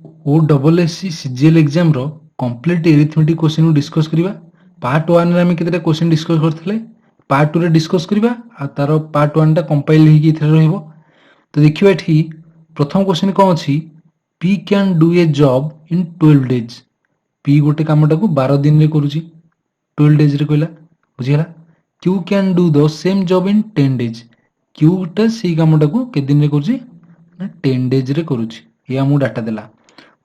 ओ double S C CGL exam रो complete arithmetic question को discuss करिबा। पार्ट 1 रे हम केतेटा क्वेश्चन डिस्कस करथिले, पार्ट 2 रे डिस्कस करिबा आ तारो पार्ट 1 टा कंपाइल हेकी इथरे रहइबो। तो देखिबा एठी प्रथम क्वेश्चन कोन अछि, P can do a job in 12 days. P गोटे कामटा को 12 दिन रे करूची, 12 डेज रे कहला बुझिला। Q can do the same job in 10 days. Q टा सेही कामटा को के दिन रे करूची ना 10 डेज रे करूची। ये हमु डाटा देला।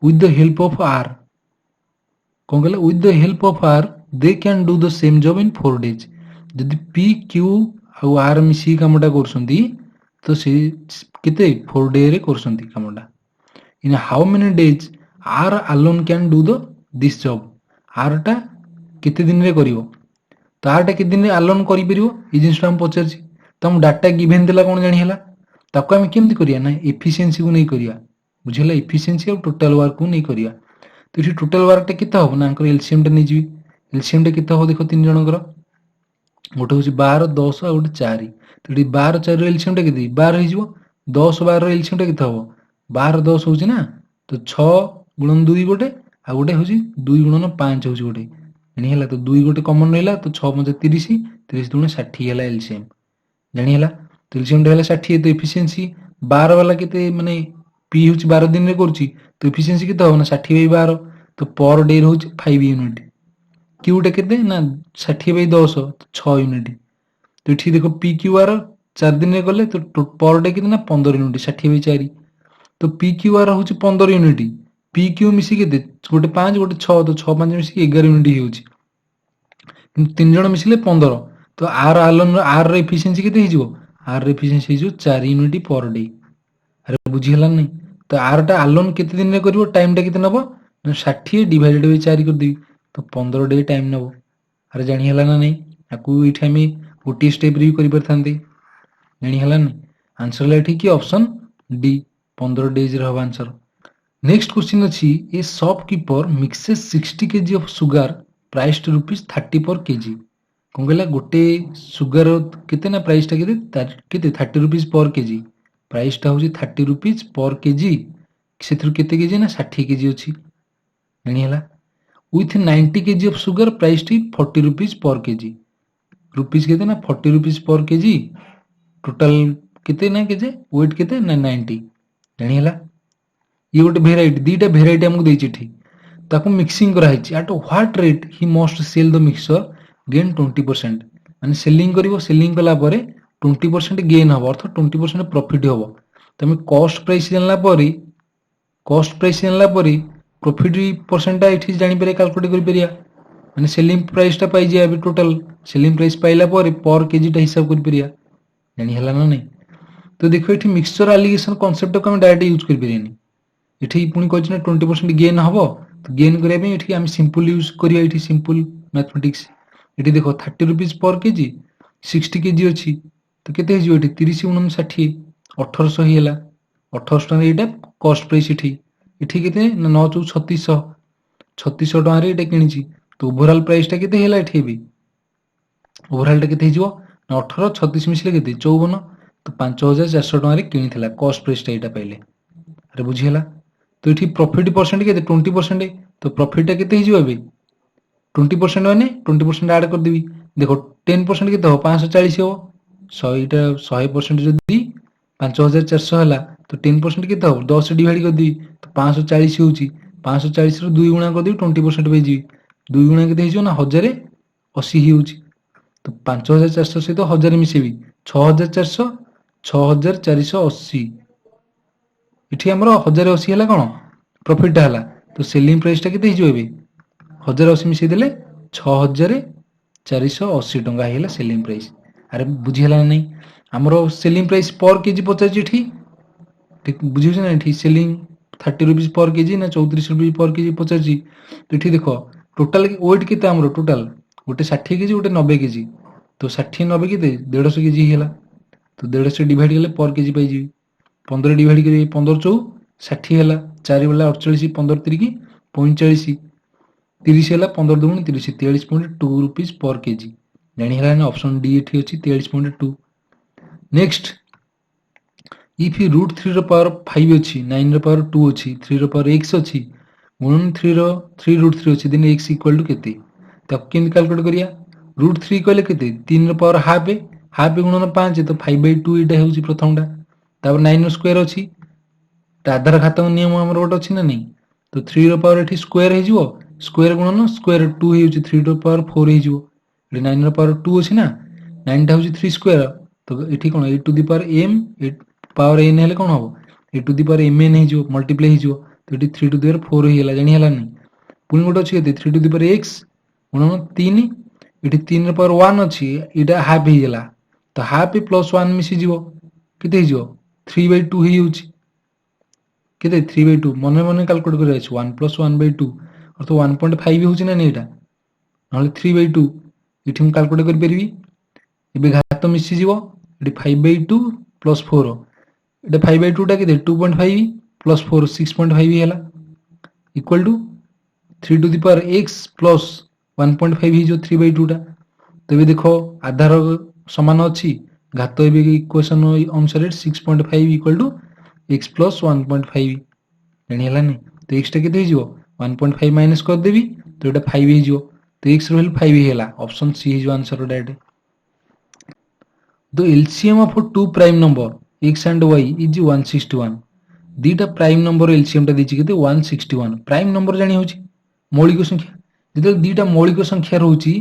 with the help of R कौन कहला, with the help of R they can do the same job in 4 days। जदि P Q ଆଉ R मिसी कामटा करछंती तो से केते 4 डे रे करछंती कामटा। in how many days R alone can do the this job। R टा केते दिन रे करिवो, तो R टा केते दिन रे alone करि परिवो ए जिंसटा हम पचारछि। तो हम डाटा गिवन देला कोन जानि हला, ताको हम केमति करिया ना एफिशिएंसी को नै करिया बुझिला। एफिशिएंसी और टोटल वर्क को नै करिया। तो ये टोटल वर्क टा केते हो ना एलसीएम टा नै जी। एलसीएम टा केते हो देखो तीन जनकर, गोटे हूँ 12 10 आ गोटे 4। तो ये 12 4 एलसीएम टा केते 12 हो 10 12 एलसीएम टा केते हो 12 10 होची ना। तो 6 गुणन 2 गोटे आ गोटे हूँ 2 गुणन 5 होची गोटे जानि हला। तो 2 गोटे कॉमन रहला तो 6 5 30 30 दुणे 60 हला एलसीएम जानि हला। तो एलसीएम टा हला 60। तो एफिशिएंसी 12 वाला केते माने पी हूँ 12 दिन रे करची तो एफिशिएंसी केते हो ना 60/12। तो पर डे हूँ 5 यूनिट। क्यूटा केते ना 60/10 6 यूनिट। तो ये देखो पी क्यू आर 4 दिन रे गले तो पर डे केते ना 15 यूनिट 60/4। तो पी क्यू आर हूँ 15 यूनिट, पी क्यू मिसी केते गोटे 5 गोटे 6 तो 6 5 मिसी 11 यूनिट होउची। किंतु तीन जण मिसिले 15। तो आर आलन आर रे एफिशिएंसी केते हिजो, आर रे एफिशिएंसी हिजो 4 यूनिट पर डे। अरे बुझी हला नहीं। तो आर टा आलोन केते दिन रे करिवो, टाइम टा केते नबो ना 60 डिवाइडेड बाय 4 कर देबी तो 15 डे टाइम नबो। अरे जानि हला ना नहीं, आकु इठा हम गोटी स्टेप रे करि परथांती जानि हला नहीं। आंसर ला ठीक कि ऑप्शन डी 15 डेज रे हबा आंसर। नेक्स्ट क्वेश्चन अछि, ए shopkeeper mixes 60 KG of sugar priced rupees 30 पर केजी। कौन कहला गोटे सुगर केते ना प्राइस टा केते 30 रुपीज पर केजी। प्राइस टा होची 30 रुपीज पर केजी। सेथुर केते केजी ना 60 केजी अछि जानि हला। With 90 KG of sugar price T 40 rupees per KG. Rupees केते ना 40 रुपीज पर केजी। टोटल केते ना केजे वेट केते ना 90 जानि हला। ये गोटे भेराइटी दीटा भेराइटी हमको देछि ठीक, ताको मिक्सिंग करा हिची at what rate he must sell the mixture gain 20%। माने सेलिंग करिवो, सेलिंग कला परे 20% गेन हबो अर्थ 20% प्रॉफिट हबो। तमे कॉस्ट प्राइस जानला परे, कॉस्ट प्राइस जानला परे प्रॉफिट परसेंट एठी जानि परे कैलकुलेट करि परिया। माने सेलिंग प्राइस टा पाइ जे अबे टोटल सेलिंग प्राइस पाइला परे पर केजी टा हिसाब करि परिया जानि हला ना नहीं। तो देखो एठी मिक्सचर एलिगेशन कांसेप्ट को हम डायरेक्ट यूज करि परियानी। एठी पुणी कहछि ना 20% गेन हबो। तो गेन करिया पे एठी हम सिंपल यूज करिया, एठी सिंपल मैथमेटिक्स। एठी देखो 30 रुपीज पर केजी 60 केजी अछि तो केते हिजो एठी 30 गुणन 60 1800 ही हला। 1800 टका एटा कॉस्ट प्राइस एठी। एठी केते ना 9 चौ 3600 3600 टका रे एटा किनिछि। तो ओवरऑल प्राइस टा केते हला एठी भी ओवरऑल टा केते हिजो ना 18 36 मिसले केते 54 तो 5400 टका रे किनिथिला कॉस्ट प्राइस टा एटा पाइले। अरे बुझी हला। तो ये प्रॉफिट परसेंट के 20%। तो प्रॉफिट के 20% माने 20% ऐड कर देवी। देखो 10% के 540 हो 100% जदि 5400 है तो 10% के 10 डिवाइड कर देवी तो 540 हो 540 रो 2 गुणा कर देवी 20% पे जी 2 गुणा के ना 1080 ही होची। तो 5400 सहित 1000 मिसेबी 6400 6480 इठी हमरो 1080 हला कोन प्रॉफिट हला। तो सेलिंग प्राइस टा केते हिजो एबे 1080 मिसै देले 6480 टंका हेला सेलिंग प्राइस। अरे बुझी हला नहीं, हमरो सेलिंग प्राइस पर केजी पचार जी ठीक ठीक बुझी ना ठीक। सेलिंग 30 रुपीज पर केजी ना 34 रुपीज पर केजी पचार जी। तो इठी देखो टोटल वेट केते हमरो टोटल गोटे 60 केजी गोटे 90 केजी। तो 60 90 केते 150 केजी हेला। तो 150 डिवाइड गेले पर केजी पाइ जी 15 डिवाइड करी 15 चौ 60 है 4 बेला 48 15 तिरिकी 45 30 है 15 दुगुणी 30 43.2 रुपीज पर केजी जानी है ऑप्शन डी एठी अछि 43.2। नेक्स्ट इफ रूट 3 रो पावर 5 अच्छी 9 रो पावर 2 अच्छी 3 रो पावर x अच्छी गुणन 3 रो 3 रूट 3 अच्छी देन x इक्वल टू केते तब केन कैलकुलेट करिया रूट 3 कहले केते 3 रो पावर हाफ हाफ गुणन 5 तो 5/2 इटा होउची प्रथमटा तापर 9 रो स्क्वायर अच्छी आधार घातक नियम हमर गोटे अच्छी ना नहीं तो 3 रो पावर एठी स्क्वायर हे जिवो स्क्वायर गुणन स्क्वायर 2 हे होउची 3 रो पावर 4 हे जिवो एठी 9 रो पावर 2 अछि ना 9 टा होउची 3 स्क्वायर तो एठी कोन a to the power m power n हेले कोन हो a to the power mn हे जिवो मल्टीप्लाई हे जिवो तो एठी 3 टू द पावर 4 हे गेला जानि हला नहीं पुनी गोटे अछि केते 3 टू द पावर x गुणन 3 एठी 3 रो पावर 1 अछि इटा हाफ हे गेला तो हाफ प्लस 1 मिसी जिवो केते हे जिवो 3/2 हे होउची केते 3/2 मने मने कैलकुलेट करे अछि 1 + 1/2 अर्थ 1.5 होउची ना एटा नले 3/2 इठी हम कैलकुलेट कर परबी एबे घात मिसी जिवो एटी 5/2 + 4 एटा 5/2 टा केते 2.5 + 4 6.5 हेला equal to 3 to the power x + 1.5 ही जो 3/2 टा तो एबे देखो आधार समान अछि घात एबे इक्वेशन अनुसार 6.5 इक्वल टू x + 1.5 जानि हला नहीं तो x टा केते हिजो 1.5 माइनस कर देबी तो एटा 5 हिजो तो x रो 5 हेला ऑप्शन सी हिजो answer direct The LCM of two prime number x and y is 161 दीटा प्राइम नंबर एलसीएम टा देछि केते 161 प्राइम नंबर जानि होछि मौलिक संख्या जेते दीटा मौलिक संख्या रहउछि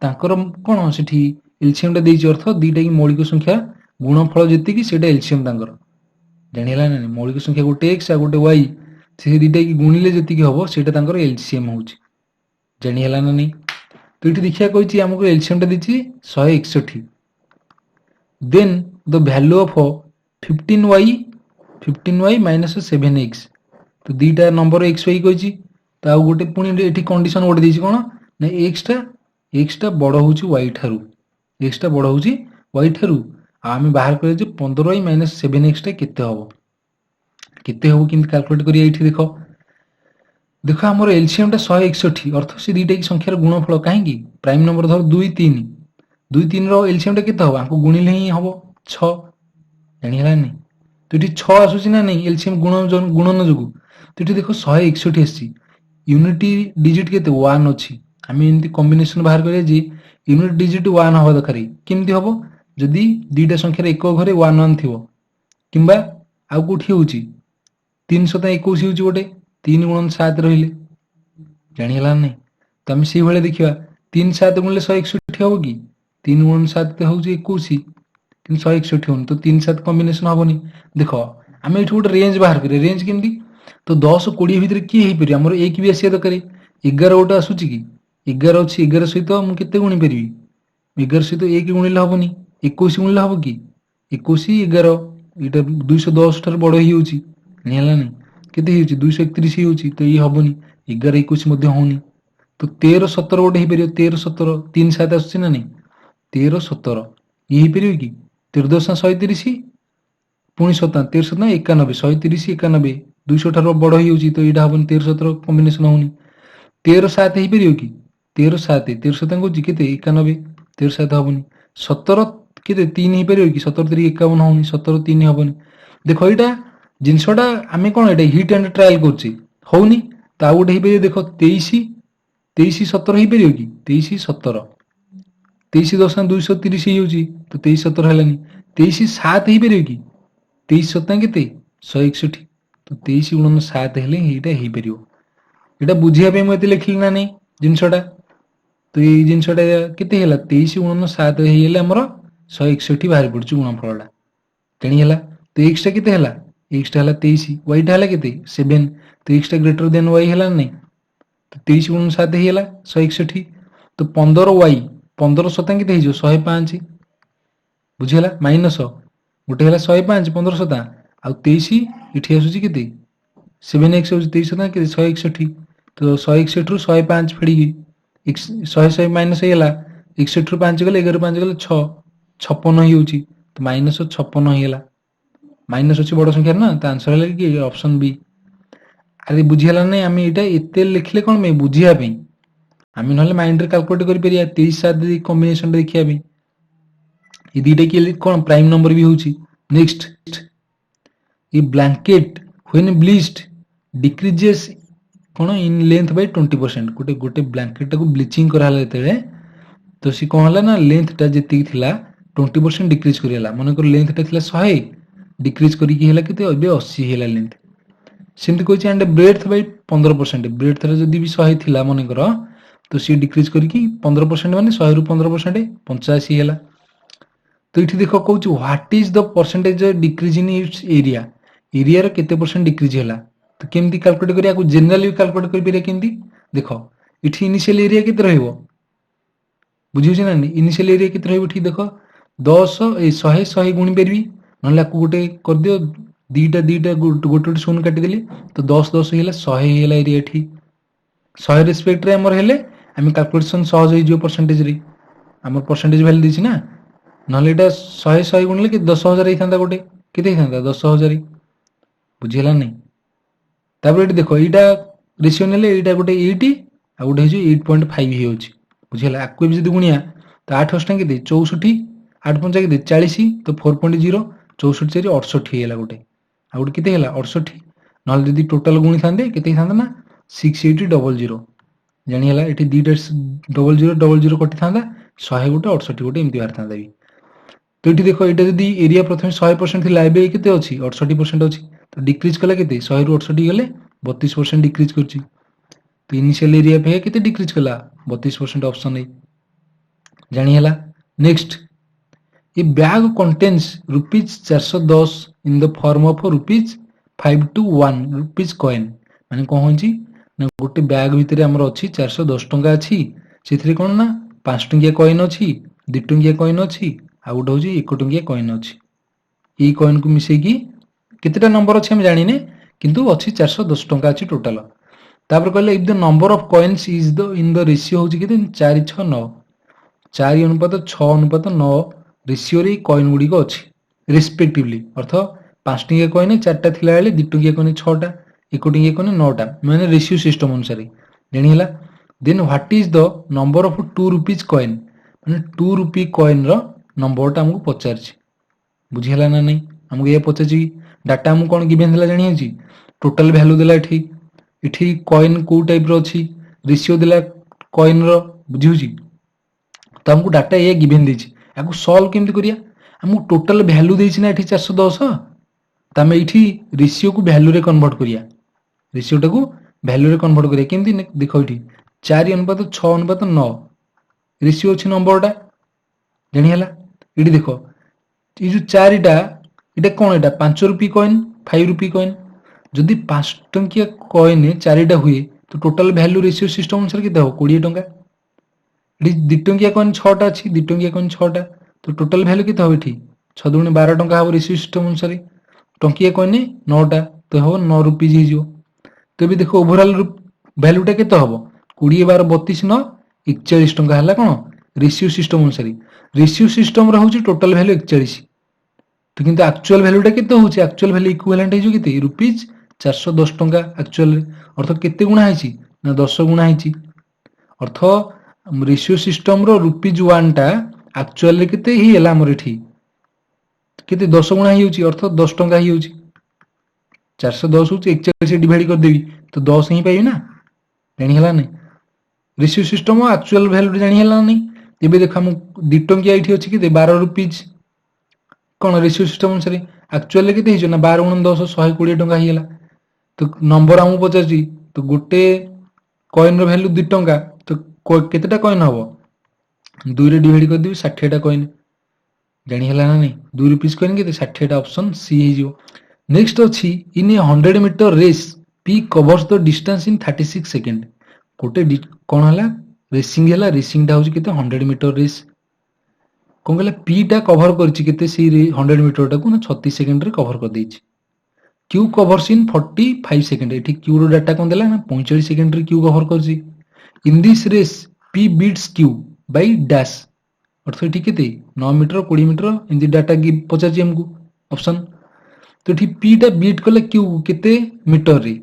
ताकर कोन सेठी एलसीएम टा देछि अर्थ दीटा की मौलिक संख्या गुणनफल जेति की सेटा एलसीएम तांकर जानिला ना मौलिक संख्या गोटे x आ गोटे y से दीटा की गुणिले जेति की हबो सेटा तांकर एलसीएम होछि जानिला ना नहीं तो इठी देखिया कहिछि हमको एलसीएम टा देछि 161 then the value of 15y minus 7x तो दीटा नंबर x y कहिछि तो आ गोटे पुनी एठी कंडीशन गोटे देछि कोन ना x टा बड़ होछि y थारु x टा बड़ होछि y थारु आ हम बाहर करे जे 15y minus 7x टा केते हबो किंत कैलकुलेट करिया एठी देखो देखो हमर एलसीएम टा 161 अर्थ से दीटा की संख्यार गुणनफल काहे की प्राइम नंबर धर 2 3 2 3 रो एलसीएम टा केते हबो आको गुणिले ही हबो 6 जानि हला नहीं तो एठी 6 आसुची ना नहीं एलसीएम गुणन जोगु तो एठी देखो 161 आसी यूनिटी डिजिट केते 1 अछि हामी एंती कॉम्बिनेशन बाहर करे जे यूनिट डिजिट 1 हबो दरकारी केमती हबो जदी दीटा संख्यार एक घरे 1 1 थिवो किंबा आ कोठी होउची 321 होउची गोटे 3 × 7 रहिले जानि हला नहीं तो हम सेही भले देखिबा 3 7 गुणले 161 हबो की 3 × 7 तो होउची 21 किन 161 होन तो 3 7 कॉम्बिनेशन हबोनी देखो हम एठी गोटे रेंज बाहर करे रेंज केमती तो 10 20 भीतर की हेई परि हमर 1 भी आसी दरकारी 11 गोटे आसुची की 11 अछि 11 सहित हम केते गुणी परबी 11 सहित 1 गुणिले हबोनी 21 गुणिले हबो की 21 11 इटा 210 ठार बड़ ही होउची नेला नहीं केते होउची 231 ही होउची तो ई हबोनी 11 21 मध्ये होनी तो 13 17 गोटे हेई परियो 13 17 3 7 आसुची ना नहीं 13 17 ये हेई परियो की 13 130 पुणी 17 13 17 91 130 91 200 ठार बड़ ही होउची तो इटा हबोनी 13 17 कॉम्बिनेशन होनी 13 7 हेई परियो की 13 7 13 7 को केते 91 13 7 हबोनी 17 केते 3 हेई परियो की 17 3 51 होनी 17 3 हबोनी देखो इटा जिनसटा आमे कोन एटा हिट एंड ट्रायल करछि होउनी ता गोटे हेई परियो देखो 23 23 17 हेई परियो की 23 17 23 10 230 ही होउची तो 23 17 हेलानी 23 7 हेई परियो की 23 7 केते 161 तो 23 × 7 हेले एटा हेई परियो एटा बुझिया पे मते लिखली ना नहीं जिनसटा तो ये जिनसटा केते हेला 23 × 7 हेले हमर 161 बाहर पडछु गुणनफलटा तेणी हेला तो x टा केते हेला x टा हेला 23 y टा हेला केते 7 तो x टा ग्रेटर देन y हेला नहीं तो 23 × 7 हेला 161 तो 15 y 15 7 केते हिजो 105 बुझिला माइनस गोटे हेला 105 15 7 आ 23 इठी आसुची केते 7x होउची 23 7 केते 161 तो 161 रु 105 फेडी x 100 माइनस हेला 61 रु 5 गले 11 5 गले 6 56 ही होउची तो माइनस 56 हेला माइनस अछि बड़ संख्या ना त आंसर हेला कि ऑप्शन बी अरे बुझिला नै आमे एटा एते लिखले कोन मे बुझिया पे आमे नहले माइंड रे कैलकुलेट करि परिया 23 7 कॉम्बिनेशन देखिया बे ये दीटा के कोन प्राइम नंबर भी होउची next A blanket when bleached decreases कौन इन लेंथ बाय 20%। गोटे गोटे ब्लैंकेट टाको ब्लीचिंग कराला जेतेबे तो सी कौन हला ना लेंथ टा जेतिक थिला 20% डिक्रीज करियला। मन कर लेंथ टा थिला 100 डिक्रीज करी की हला केते अबे 80 हेला लेंथ। सेमती कहछि एंड ब्रेड्थ बाय 15%। ब्रेड्थ रे जदी भी 100 थिला मन कर तो सी डिक्रीज करी की 15% माने 100 रु 15% 85 हेला। तो इठी देखो कहछि what is the percentage decrease in its area. Area रे केते परसेंट डिक्रीज हेला तो केमती कैलकुलेट करिया को जनरली कैलकुलेट करि पेरे केमती देखो इठी इनिशियल एरिया केते रहइबो बुझियो छै ना इनिशियल एरिया केते रहइबो ठीक देखो 10 ए 100 100 गुणी परबी नले आकु गोटे कर दियो दीटा दीटा गोटे गोटे शून्य काटी देली तो 10 10 हेला 100 हेला एरिया एठी 100 रेस्पेक्ट रे हमर हेले हम कैलकुलेशन सहज होई जो परसेंटेज रे हमर परसेंटेज वैल्यू दिछि ना नले एटा 100 100 गुणले कि 10000 हेथांदा गोटे केते हेथांदा 10000 बुझिला नै तापर एठी देखो एटा रेशियो नेले एटा गोटे 80 आ गोटे हे 8.5 हे होछि बुझिला आकु भी जदी गुणिया तो 8 8 केते 64 8 5 केते 40 तो 4.0 64 4 68 हेला गोटे आ गोटे केते हेला 68 नले जदी टोटल गुणी थांदे केते हेथांदा ना 6800 जानि हला एठी दीटा 0000 कटि थांदा 100 गोटे 68 गोटे एमती बाहर थांदा भी। तो ये देखो ये जदि एरिया प्रथम 100% थिला एबे केते अछि 68% अछि तो डिक्रीज कला केते 100 रु 68 गले 32% डिक्रीज करछि। तो इनिशियल एरिया पे केते डिक्रीज कला 32% ऑप्शन ए जानि हला। Next A bag contains rupees 410 in the form of rupees 5 to 1 rupees coin माने कोन होछि ना गोटे बैग भितरे हमर अछि 410 टंका अछि सेथिरे कोन ना 5 टंकिया कॉइन अछि 2 टंकिया कॉइन अछि आ गोटे होछि 1 टंकिया कॉइन अछि ई कॉइन को मिसै की केतेटा नंबर अछि हम जानिने किंतु अछि 410 टंका अछि टोटल। तापर कहले if the number of coins is the in the ratio होछि केते 4 6 9 4 अनुपात 6 अनुपात 9 रेशियो रे कॉइन गुडी को अछि रेस्पेक्टिवली अर्थ 5 टंकिया कॉइन 4टा थिला बेले 2 टंकिया कॉइन 6टा 1 टंकिया कॉइन 9टा माने रेशियो सिस्टम अनुसार जानि हला। Then what is the number of 2 rupees coin माने 2 रुपी कॉइन रो नंबर टा हमको पचारछि बुझिला ना नै हमको ये पचारछि डाटा हमको कोन गिवन देला जानि अछि टोटल वैल्यू देला एठी इठी कॉइन को टाइप रो अछि रेशियो देला कॉइन रो बुझिउछि तो हमको डाटा ये गिवन देछि याकू सॉल्व केमति करिया हमको टोटल वैल्यू देछि ना एठी 410 तमे इठी रेशियो को वैल्यू रे कन्वर्ट करिया रेशियो टाकू वैल्यू रे कन्वर्ट करिया केमति देखो इठी 4 अनुपात 6 अनुपात 9 रेशियो अछि नंबर टा जानि हला। इठी देखो ये जो 4 टा इटा कोन एटा 5 रुपी कॉइन 5 रुपी कॉइन जदि 5 टंकिया कॉइन 4 टा हुए तो टोटल वैल्यू रेशियो सिस्टम अनुसार केते हो 20 टंका इठी 2 टंकिया कॉइन 6 टा अछि 2 टंकिया कॉइन 6 टा तो टोटल वैल्यू केते हो इठी 6 दुणे 12 टंका हो रेशियो सिस्टम अनुसार टंकिया कॉइन 9 टा तो हो 9 रुपीज हे जो। तो भी देखो ओवरऑल वैल्यू टा केते हो 20 12 32 9 41 टंका हला कोन रेशियो सिस्टम अनुसार रेशियो सिस्टम रहउछि टोटल वैल्यू 41 तो किंतु एक्चुअल वैल्यू टा केते होछि एक्चुअल वैल्यू इक्विवेलेंट हे जो केते रुपीज 410 टंका एक्चुअल अर्थ केते गुणा हेछि ना 10 गुणा हेछि अर्थ रेशियो सिस्टम रो रुपीज 1 टा एक्चुअल रे केते ही हला हमर एठी केते 10 गुणा ही होछि अर्थ 10 टंका ही होछि 410 होछि 41 से डिवाइड कर देबी तो 10 ही पाइबी ना जानि हला नै रेशियो सिस्टम एक्चुअल वैल्यू जानि हला नै। एबे देख हम 2 टंकिया एठी अछि केते 12 रुपीज कोन रेशियो सिस्टम अनुसार एक्चुअल रे केते हिजो ना 12 गुणन 10 120 टंका ही हला तो नंबर हमु पचारछि तो गोटे कॉइन रो वैल्यू 2 टंका तो केतेटा कॉइन हबो 2 रे डिवाइड कर देबी 60 टा कॉइन जानि हला ना नै 2 रुपीस कॉइन केते 60 टा ऑप्शन सी हे जो। नेक्स्ट अछि in a 100 metre race P covers the distance in 36 second गोटे कोन हला रेसिंग हला रेसिंग टा होछि केते 100 मीटर रेस कोन कहला पी टा कवर करछि केते सी 100 मीटर टा को ना 36 सेकंड रे कवर कर दैछि क्यू कवर्स इन 45 सेकंड एठी क्यू रो डाटा कोन देला ना 45 सेकंड रे क्यू कवर करछि in this race P beats Q by dash earth एठी केते 9 metre 20 metre in the data give पचाछि हमकु ऑप्शन तो एठी पी टा बीट कले क्यू केते मीटर रे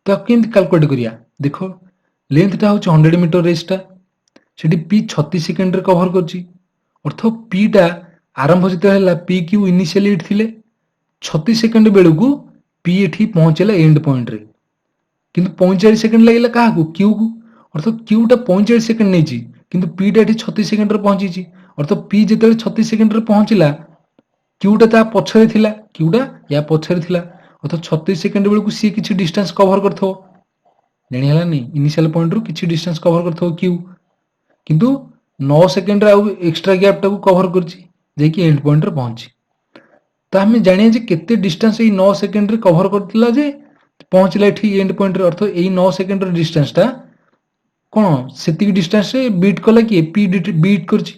तो केमति कैलकुलेट करिया देखो लेंथ टा होछि 100 मीटर रेस टा सेठी पी 36 सेकंड रे कवर करछि अर्थ पी टा आरंभ जते हला पी क्यू इनिशियली थिले 36 सेकंड बेलू को पी एठी पहुंचला एंड पॉइंट रे किंतु 45 सेकंड लागला काहाकू क्यू को अर्थात क्यू टा 45 सेकंड नेची किंतु पी टा एठी 36 सेकंड रे पहुंचीची अर्थात पी जेतेले 36 सेकंड रे पहुंचला क्यू टा ता पछरे थिला क्यू टा या पछरे थिला अर्थात 36 सेकंड बेलू सी किछि डिस्टेंस कवर करथो जानि हला नै इनिशियल पॉइंट रू किछि डिस्टेंस कवर करथो क्यू किंतु 9 सेकंड रे आउ एक्स्ट्रा गैप टा को कवर करछि जे कि एंड पॉइंट रे पहुंची तो आम जानिए जे केते डिस्टेंस ये 9 सेकंड रे कवर करथिला जे पहुंचला एठी एंड पॉइंट रे अर्थात एई 9 सेकंड रे डिस्टेंस टा कोन सेति डिस्टेंस रे बीट कला कि पी बीट करछि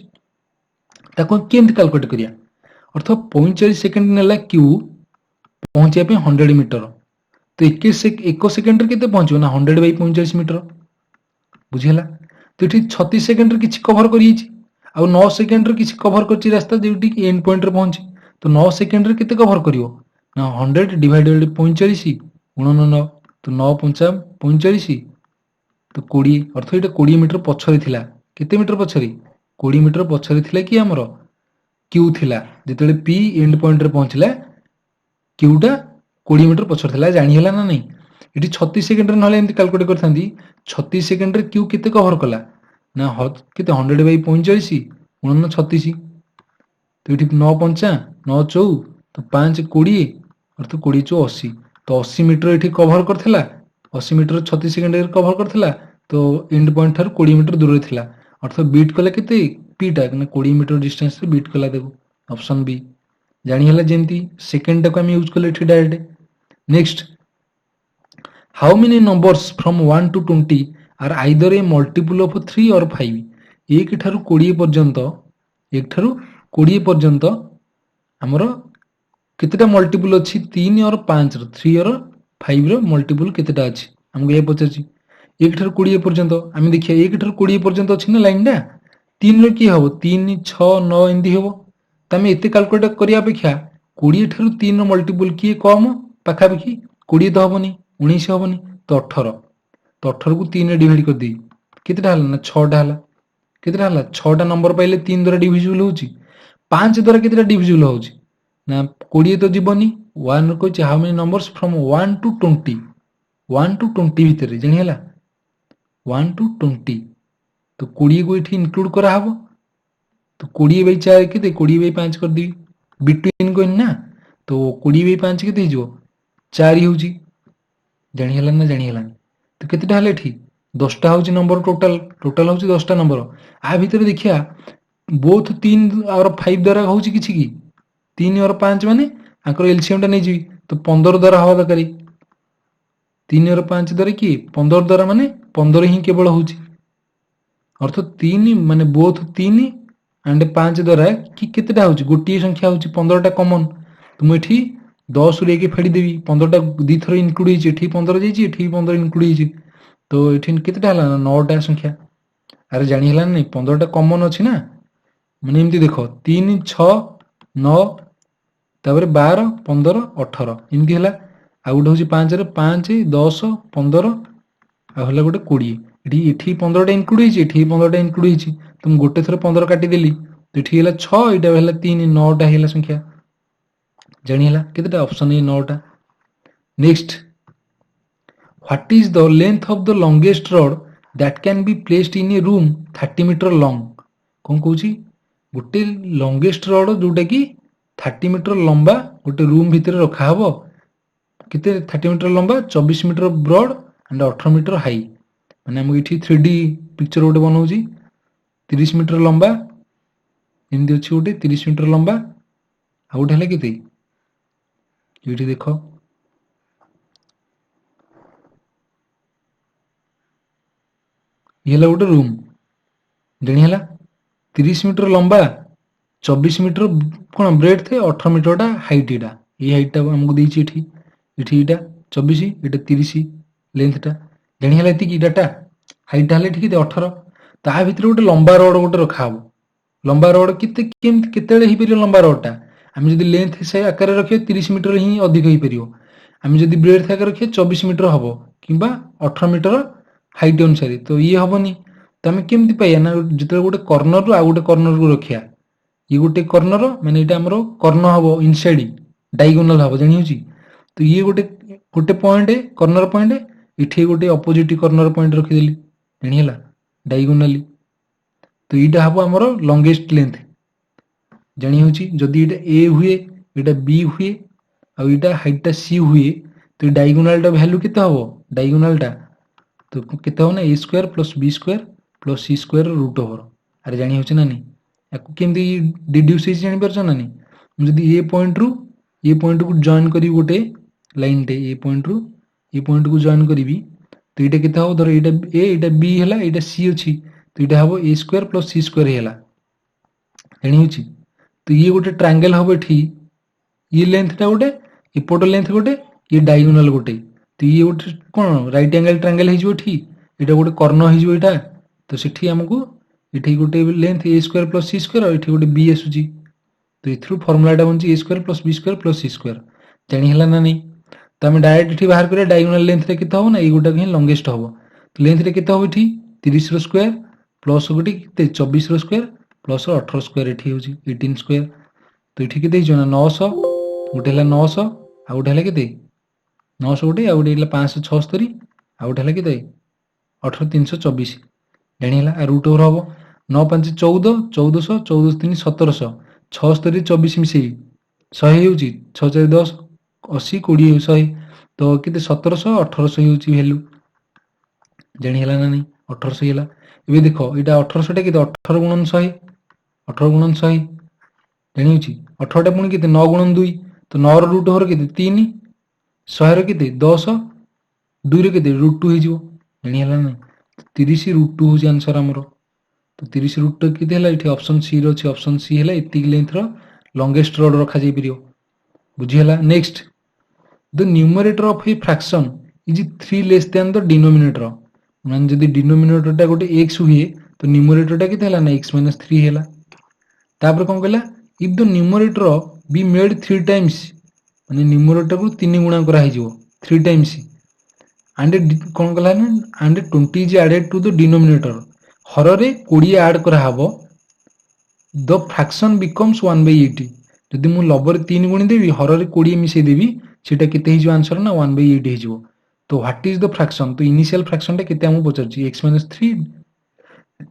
ताको केमति कैलकुलेट करिया अर्थात 45 सेकंड नेला क्यू पहुंचिया पे 100 मीटर तो 1 सेकंड रे केते पहुंचो ना 100 बाई 45 मीटर बुझिला तो एठी 36 सेकंड रे किछि कवर करिछि आ 9 सेकंड रे किछि कवर करछि रास्ता जेउटी एंड पॉइंट रे पहुंची तो 9 सेकंड रे केते कवर करियो ना 100 डिवाइडेड 45 गुणन 9 तो 9 पंचा 45 तो 20 अर्थ एटा 20 मीटर पछरे थिला केते मीटर पछरे 20 मीटर पछरे थिला कि हमर क्यू थिला जेतेले पी एंड पॉइंट रे पहुंचला क्यू टा 20 मीटर पछरे थिला जानि हला ना नै एठी 36 सेकंड रे नहले एमति कैलकुलेट करथांदी 36 सेकंड रे क्यू केते कवर कला ना केते 100 बाई 45 गुणन 36 तो ये 9 पंचा 9 चौ तो 5 20 अर्थ 20 चौ 80 तो 80 मीटर ये कभर करथिला 80 मीटर 36 सेकंड कभर करथिला तो एंड पॉइंट थार 20 मीटर दूर थिला अर्थ बीट कला केते पीटा ना 20 मीटर डिस्टेंस रे बीट कला देखो ऑप्शन बी जानि हला जेंती सेकंड टाको हम यूज कले एठी direct next how many numbers from 1 to 20 are either a multiple of 3 or 5 एक ठारू 20 पर्यंत एक ठारू 20 पर्यंत आमर केतेटा मल्टीपल अच्छी 3 or 5 row 3 or 5 row multiple केतेटा अच्छी हमको ये पचारछि एक ठारू 20 पर्यंत आम देखिए एक ठारू 20 पर्यंत अच्छी ना लाइन टा 3 रो की हबो 3 6 9 एंदी हबो तमे एते कैलकुलेट करिया अपेक्षा 20 ठारू 3 रो मल्टीपल की कम पाखा पाखी 20 तो हबनी 19 हबनी तो 18 तो 18 को 3 रे डिवाइड कर दी केतेटा हला ना 6 टा हला केतेटा हला 6 टा नंबर पाइले 3 द्वारा डिविजिबल होची 5 द्वारा केतेटा डिविजिबल होची ना 20 तो जीवनी 1 रो कहछि how many numbers from 1 to 20 1 to 20 भीतर जणी हला 1 टू 20 तो 20 को इठी इंक्लूड करा हबो तो 20 बाई 4 केते 20 बाई 5 कर दी बिटवीन को ना तो 20 बाई 5 केते हिजो 4 ही होची जणी हला ना जणी हला तो केतेटा हले एठी 10 टा होची नंबर टोटल टोटल होची 10 टा नंबर आ भीतर देखिया बोथ 3 और 5 द्वारा होची किछि की 3 और 5 माने आकर एलसीएम टा नै जी तो 15 द्वारा हवा दरकारी 3 और 5 द्वारा की 15 द्वारा माने 15 ही केवल होची अर्थ 3 माने बोथ 3 एंड 5 द्वारा कि केतेटा होची गोटी संख्या होची 15 टा कॉमन तो मैं एठी 10 रे के फेडी देबी 15 टा दी थरो इंक्लूड हिची एठी 15 जाईची एठी 15 इंक्लूड हिची तो एठी केतेटा हला 9 टा संख्या अरे जानि हला नै 15 टा कॉमन अछि ना माने एमती देखो 3 6 9 तापर 12 15 18 एमती हला आ गुटे होची 5 रे 5 10 15 आ हला गुटे 20 एठी एठी 15 टा इंक्लूड हिची एठी 15 टा इंक्लूड हिची तो मैं गुटे थरो 15 काटी देली तो एठी हला 6 एटा हला 3 9 टा हला संख्या जानि हला केतेटा ऑप्शन ए 9 टा next what is the length of the longest rod that can be placed in a room 30 metre long कोन कहूची गोटे लॉन्गेस्ट रॉड जोटा कि 30 मीटर लंबा गोटे रूम भितर रखा हबो केते 30 मीटर लंबा 24 metre broad and 18 metre high माने हम इठी 3D पिक्चर गोटे बनाउची 30 मीटर लंबा एमदी अछि गोटे 30 मीटर लंबा आ गोटे हला केते इठी देखो ये हला गोटे रूम जणी हला 30 मीटर लंबा 24 मीटर कोन ब्रेड थे 18 मीटर टा हाइट इटा ये हाइट टा हमको देछि एठी एठी इटा 24 एटा 30 लेंथ टा जणी हला एति की डाटा हाइट हले ठीक 18 ता भितर गोटे लंबा रड गोटे रखा हबो लंबा रड केते केतेले ही परियो लंबा रड टा हम जदी लेंथ से आकार रखियो 30 मीटर ही अधिक ही परियो हम जदी ब्रेड आकार रखियो 24 मीटर हबो किबा 18 मीटर हाइट अनुसार तो ये हबनी तो हम केमति पाइया ना जते गोटे कॉर्नर रु आ गोटे कॉर्नर को रखिया ये गोटे कॉर्नर माने एटा हमरो कॉर्नर हबो इनसाइड डायगोनल हबो जानि होची तो ये गोटे गोटे पॉइंट कर्नर पॉइंट इठी गोटे अपोजिट कर्नर पॉइंट रखिदेली जानिला डायगोनाली तो यहाँ हम आमर लंगेस्ट लेंथ जानी होची जदि एटा ए हुए एटा बी हुए आ एटा हाइट सी हुए तो डायगोनाल टा वैल्यू केते हबो डायगोनाल टा तो केते हो ना A square plus B square plus C square root over अरे जानी होची ना नहीं याकू केमती डिड्यूस हे जानि परछ ना नहीं जदि ए पॉइंट को जॉइन करी गोटे लाइन टे ए पॉइंट को जॉइन करी तो ये केते हबो धर एटा बी हैला एटा सी अछि तो ये हबो ए स्क्वायर प्लस सी स्क्वायर हैला जानि होची तो ये गोटे ट्रायंगल हबो एठी ये लेंथ टा गोटे एपट लेंथ गोटे ये डायगोनाल गोटे तो ये गोटे कोन राइट एंगल ट्रायंगल हे जो एठी एटा गोटे कर्ण हे जो एटा तो सेठी हमकु एठी गोटे length A square plus C square और एठी गोटे बी आसुची तो एथरु फार्मूला टा बनची A square plus B square plus C square जानि हला ना नहीं तो आम डायरेक्ट एठी बाहर करिया डायगोनाल लेंथ रे केते हबो ना ए गोटा ही लॉन्गेस्ट हबो तो लेंथ रे केते हबो एठी 30 रो स्क्वायर प्लस गोटे केते 24 रो स्क्वायर प्लस 18 स्क्वायर एठी होची 18 स्क्वायर तो एठी केते हिजो ना 900 गोटे हला 900 आ गोटे हला केते 900 गोटे आ गोटे हला 576 आ गोटे हला केते 18324 जानि हला आ रूट ओवर हबो 9 5 14 1400 14 3 1700 76 24 मिसेई 100 होची 6 4 10 80 20 100 तो केते 1700 1800 होची वैल्यू जानि हला ना नहीं 1800 हला एबे देखो एटा 1800 टा केते 18 गुणन 100 18 गुणन 100 जानि होची 18 टा पुनी केते 9 गुणन 2 तो 9 रो रूट ओवर केते 3 100 रो केते 10 2 रो केते √2 हे जिवो जानि हला नहीं 30 √2 होची आंसर हमरो तो 30 √2 केते हला एठी ऑप्शन सी रो अछि ऑप्शन सी हला एतिक लेंथ रो लॉन्गेस्ट रोड रखा जाई परियो बुझी हला next the numerator of a fraction is 3 less than the denominator मान जदि डिनोमिनेटर टा गोटे x हुए तो न्यूमरेटर टा केते हला ना x - 3 हला तापर कोन कहला if the numerator be made 3 times माने न्यूमरेटर को 3 गुणा करा हे जिवो 3 टाइम्स एंड कोन कहला ना and 20 is added to the denominator हर रे 20 ऐड करा हबो द फ्रैक्शन बिकम्स 1/80 जदि मु लबर 3 गुणी देबी हर रे 20 मिसै देबी सेटा केते हिजो आंसर ना 1/8 हिजो तो व्हाट इज द फ्रैक्शन तो इनिशियल फ्रैक्शन टा केते हमु पचरची x - 3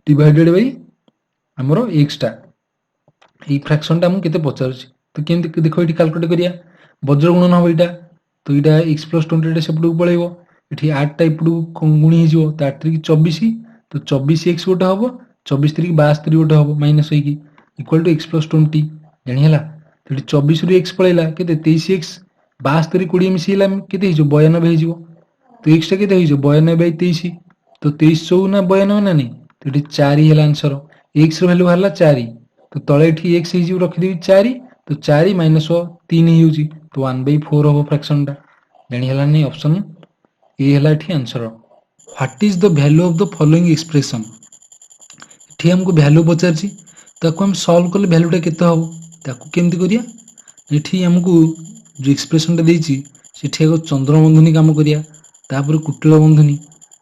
डिवाइडेड बाय हमरो x टा ई फ्रैक्शन टा हमु केते पचरची तो केमति देखो एठी कैलकुलेट करिया वज्र गुणन हो एटा तो एटा x + 20 टा सेपडू पळेबो एठी 8 टा इपडू गुणी हिजो तो 8 3 24 तो 24x गोटे हबो 24 3 72 गोटे हबो माइनस होई इक्वल टू x + 20 जानि हला तो 24 रु x पळेला केते 23x 72 20 मिसिला केते हिजो 92 हिजो तो x टा केते हिजो 92/23 तो 23 4 ना 92 ना नहीं तो एठी 4 हला आंसर x रो वैल्यू हला 4 तो तळे एठी x हिजो रखि देबी 4 तो 4 - 3 हिउची तो 1/4 हो फ्रैक्शन टा जानि हला नहीं ऑप्शन ए हला एठी answer what is the value of the following expression एठी हमको वैल्यू पचारची ताको हम सॉल्व करले वैल्यू टा केते हो ताको केमति करिया एठी हमको जो एक्सप्रेशन टा देइची सेठी एगो चंद्र बंधनी काम करिया तापर कुटिल बंधनी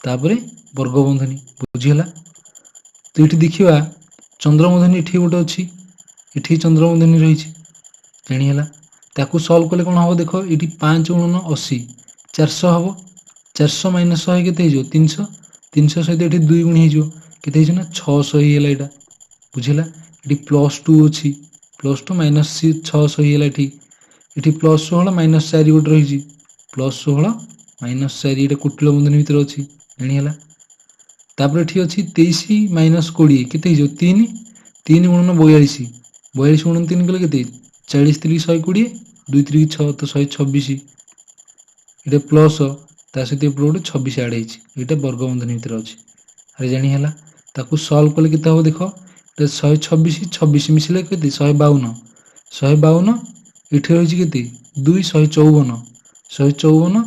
तापर वर्ग बंधनी बुझिला तो एठी देखिबा चंद्र बंधनी एठी गोटे अछि एठी चंद्र बंधनी रहिछि जानि हला ताको सॉल्व करले कोन हो देखो एठी 5 * 80 400 हबो 400 - 100 केते हिजो 300 300 सहित एठी 2 गुणी हिजो केते हिजो ना 600 हिला एटा बुझिला एठी +2 अछि +2 - 600 हिला एठी +16 - 4 गोटे रहिछि +16 - 4 एटा कुटिल बंधनी भीतर अछि जानि हला तापर एठी अछि 23 - 20 केते हिजो 3 3 * 42 42 * 3 कले केते 40 3 120 2 3 6 तो 126 एटा प्लस ता सहित एपटे 26 ऐड ହେଇଛି एटा वर्ग बंधनी भीतर अछि अरे जानि हला ताकू सॉल्व कले केते हो देखो एटा 126 26 मिसले केते 152 152 एठी रहिछि केते 2 154 154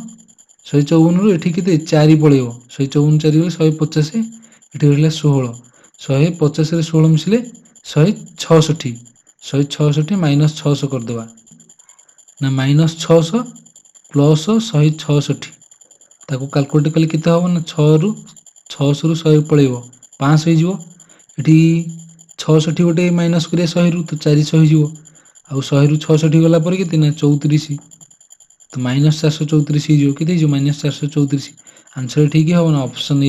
154 रु एठी केते 4 पळेबो 154 4 गले 150 एठी रहला 16 150 रे 16 मिसले 166 166 - 600 कर देबा ना -600 प्लस 166 ताको कैलकुलेट कले केते हो ना 6 रु 600 रु 100 पळेबो 500 हे जिवो एठी 66 गोटे माइनस करिया 100 रु तो 400 हे जिवो आ 100 रु 66 गला पर केते ना 34 तो -434 ହେଇଯିବ କେତେ ହେଇଯିବ -434 आंसर ठीक है ना ऑप्शन ए।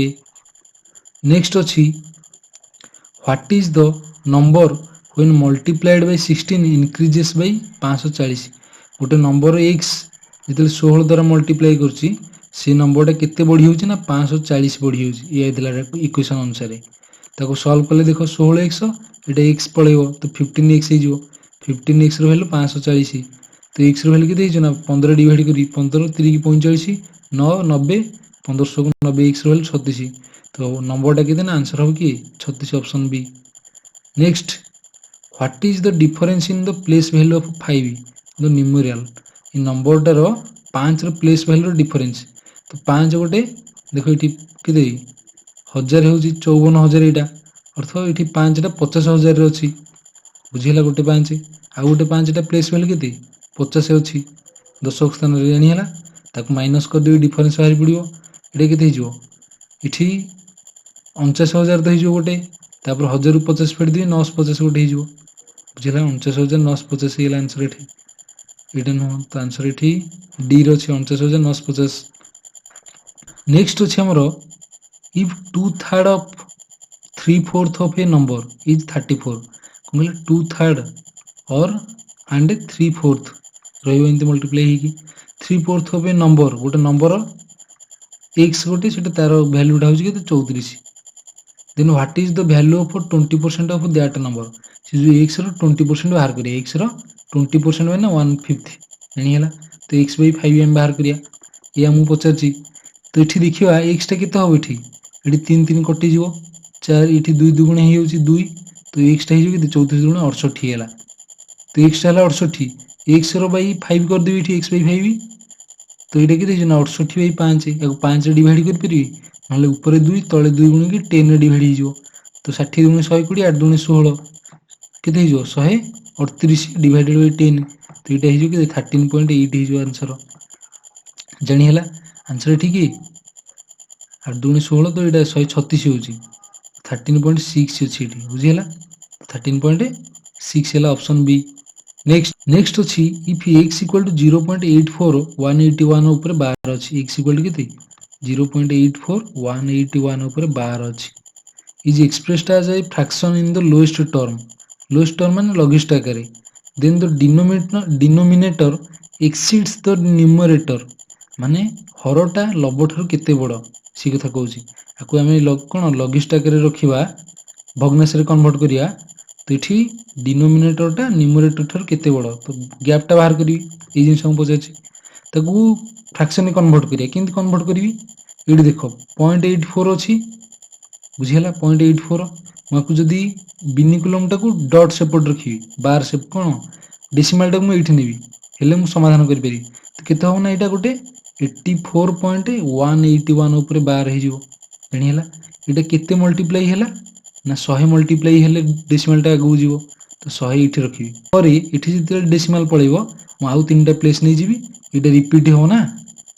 नेक्स्ट अच्छी what is the number when multiplied by 16 increases by 540 गोटे नंबर x जिते 16 द्वारा मल्टीप्लाई करछि से नंबरटा केते बढ़ी होछि ना 540 बढ़ी होछि ये दिला इक्वेशन अनुसार ताको सॉल्व कले देखो 16x एटा x पळेबो तो 15x हे जिवो 15x रो वैल्यू 540 तो x रो वैल्यू केते ना 15 डिवाइड करी 15 3 की 45 9 90 1500 को 90 x रो वैल्यू 36 तो नंबरटा केते ना आंसर हो कि 36 option B. Next what is the difference in the place value of 5 the numeral in नंबरटार 5 रो प्लेस वैल्यू डिफरेंस तो 5 गोटे देखो ये केते 1000 होची 54000 एटा अर्थ ये 5 टा 50000 रे अछि बुझिला गोटे 5 आ गोटे 5 टा प्लेस वैल्यू केते 50 अछि दशक स्थान रे जानि हला ताको माइनस कर देबी डिफरेंस बाहर पड़िबो एटा केते हिजो इठी 49000 तो हिजो गोटे तापर 1000 रु 50 फेड देबी 950 गोटे हिजो बुझिला 49950 हे आंसर एठी एटा नो तो आंसर एठी डी रो अछि 49950। नेक्स्ट अछि हमरो if 2/3 of 3/4 of a number is 34 कहले 2/3 और and 3/4 रहिबो इनते मल्टीप्लाई हेकी 3/4 of a number गोटे नंबर x गोटे सेटा तार वैल्यू टा होची केते 34 then what is the value of 20% of that number से जो x रो 20% बाहर करिया x रो 20% माने 1/5 एनी हला तो x by 5 हम बाहर करिया ये हम पचारची तो इठी देखिबा x टा केते होबो इठी एटी 3 3 कटि जीवो 4 इठी 2 दुगुणे हे होची 2 तो x टा हे जो 34 दुगुणे 68 हेला तो x टा हला 68 x रो बाई 5 कर देबी इठी x by 5 तो एटा केते ना 68 बाई 5 याको 5 रे डिवाइड कर परिबी नले ऊपर 2 तळे 2 गुणे की 10 रे डिवाइड हे जो तो 60 दुगुणे 120 8 दुगुणे 16 केते हे जो 138 डिवाइडेड बाई 10 तो एटा हे जो केते 13.8 हे जो आंसर जानि हला आंसर ठीक है 8 दुगुणे 16 तो एटा 136 होची 13.6 अछि एठी बुझिला 13.6 हला ऑप्शन बी। नेक्स्ट अछि इफ x इक्वल टू 0.84 181 ऊपर 12 अछि x इक्वल टू केते 0.84 181 ऊपर 12 अछि is expressed as a fraction in the lowest term माने लघुष्ठ आकार then the denominator exceeds the numerator माने हरटा लब ठार केते बड़ सी कथा कहूची आकु आमे कोन लघुष्ठ आकार रखिबा भग्नांश रे कन्वर्ट करिया तो इठी डिनोमिनेटर टा न्यूमरेटर ठार केते बड़ तो गैप टा बाहर करी ए जिंस हम पजाछि ताकू फ्रैक्शन में कन्वर्ट करिया किंत कन्वर्ट करबी एडी देखो 0.84 अछि बुझिला 0.84 माकू जदी बिनिकुलम टाकू डॉट सेपट रखी बार से कोन डेसिमल टाकू एठी नेबी हेले मु समाधान करि पेरी तो केते हो ना एटा गोटे 84.181 ऊपर बार हे जिवो जानि हला एटा केते मल्टीप्लाई हला ना 100 मल्टीप्लाई हेले डेसिमल टा आगु जिवो तो 100 इठी रखिबी और इठी जते डेसिमल पळेबो मु आउ तीनटा प्लेस नै जिवि एटा रिपीट हो ना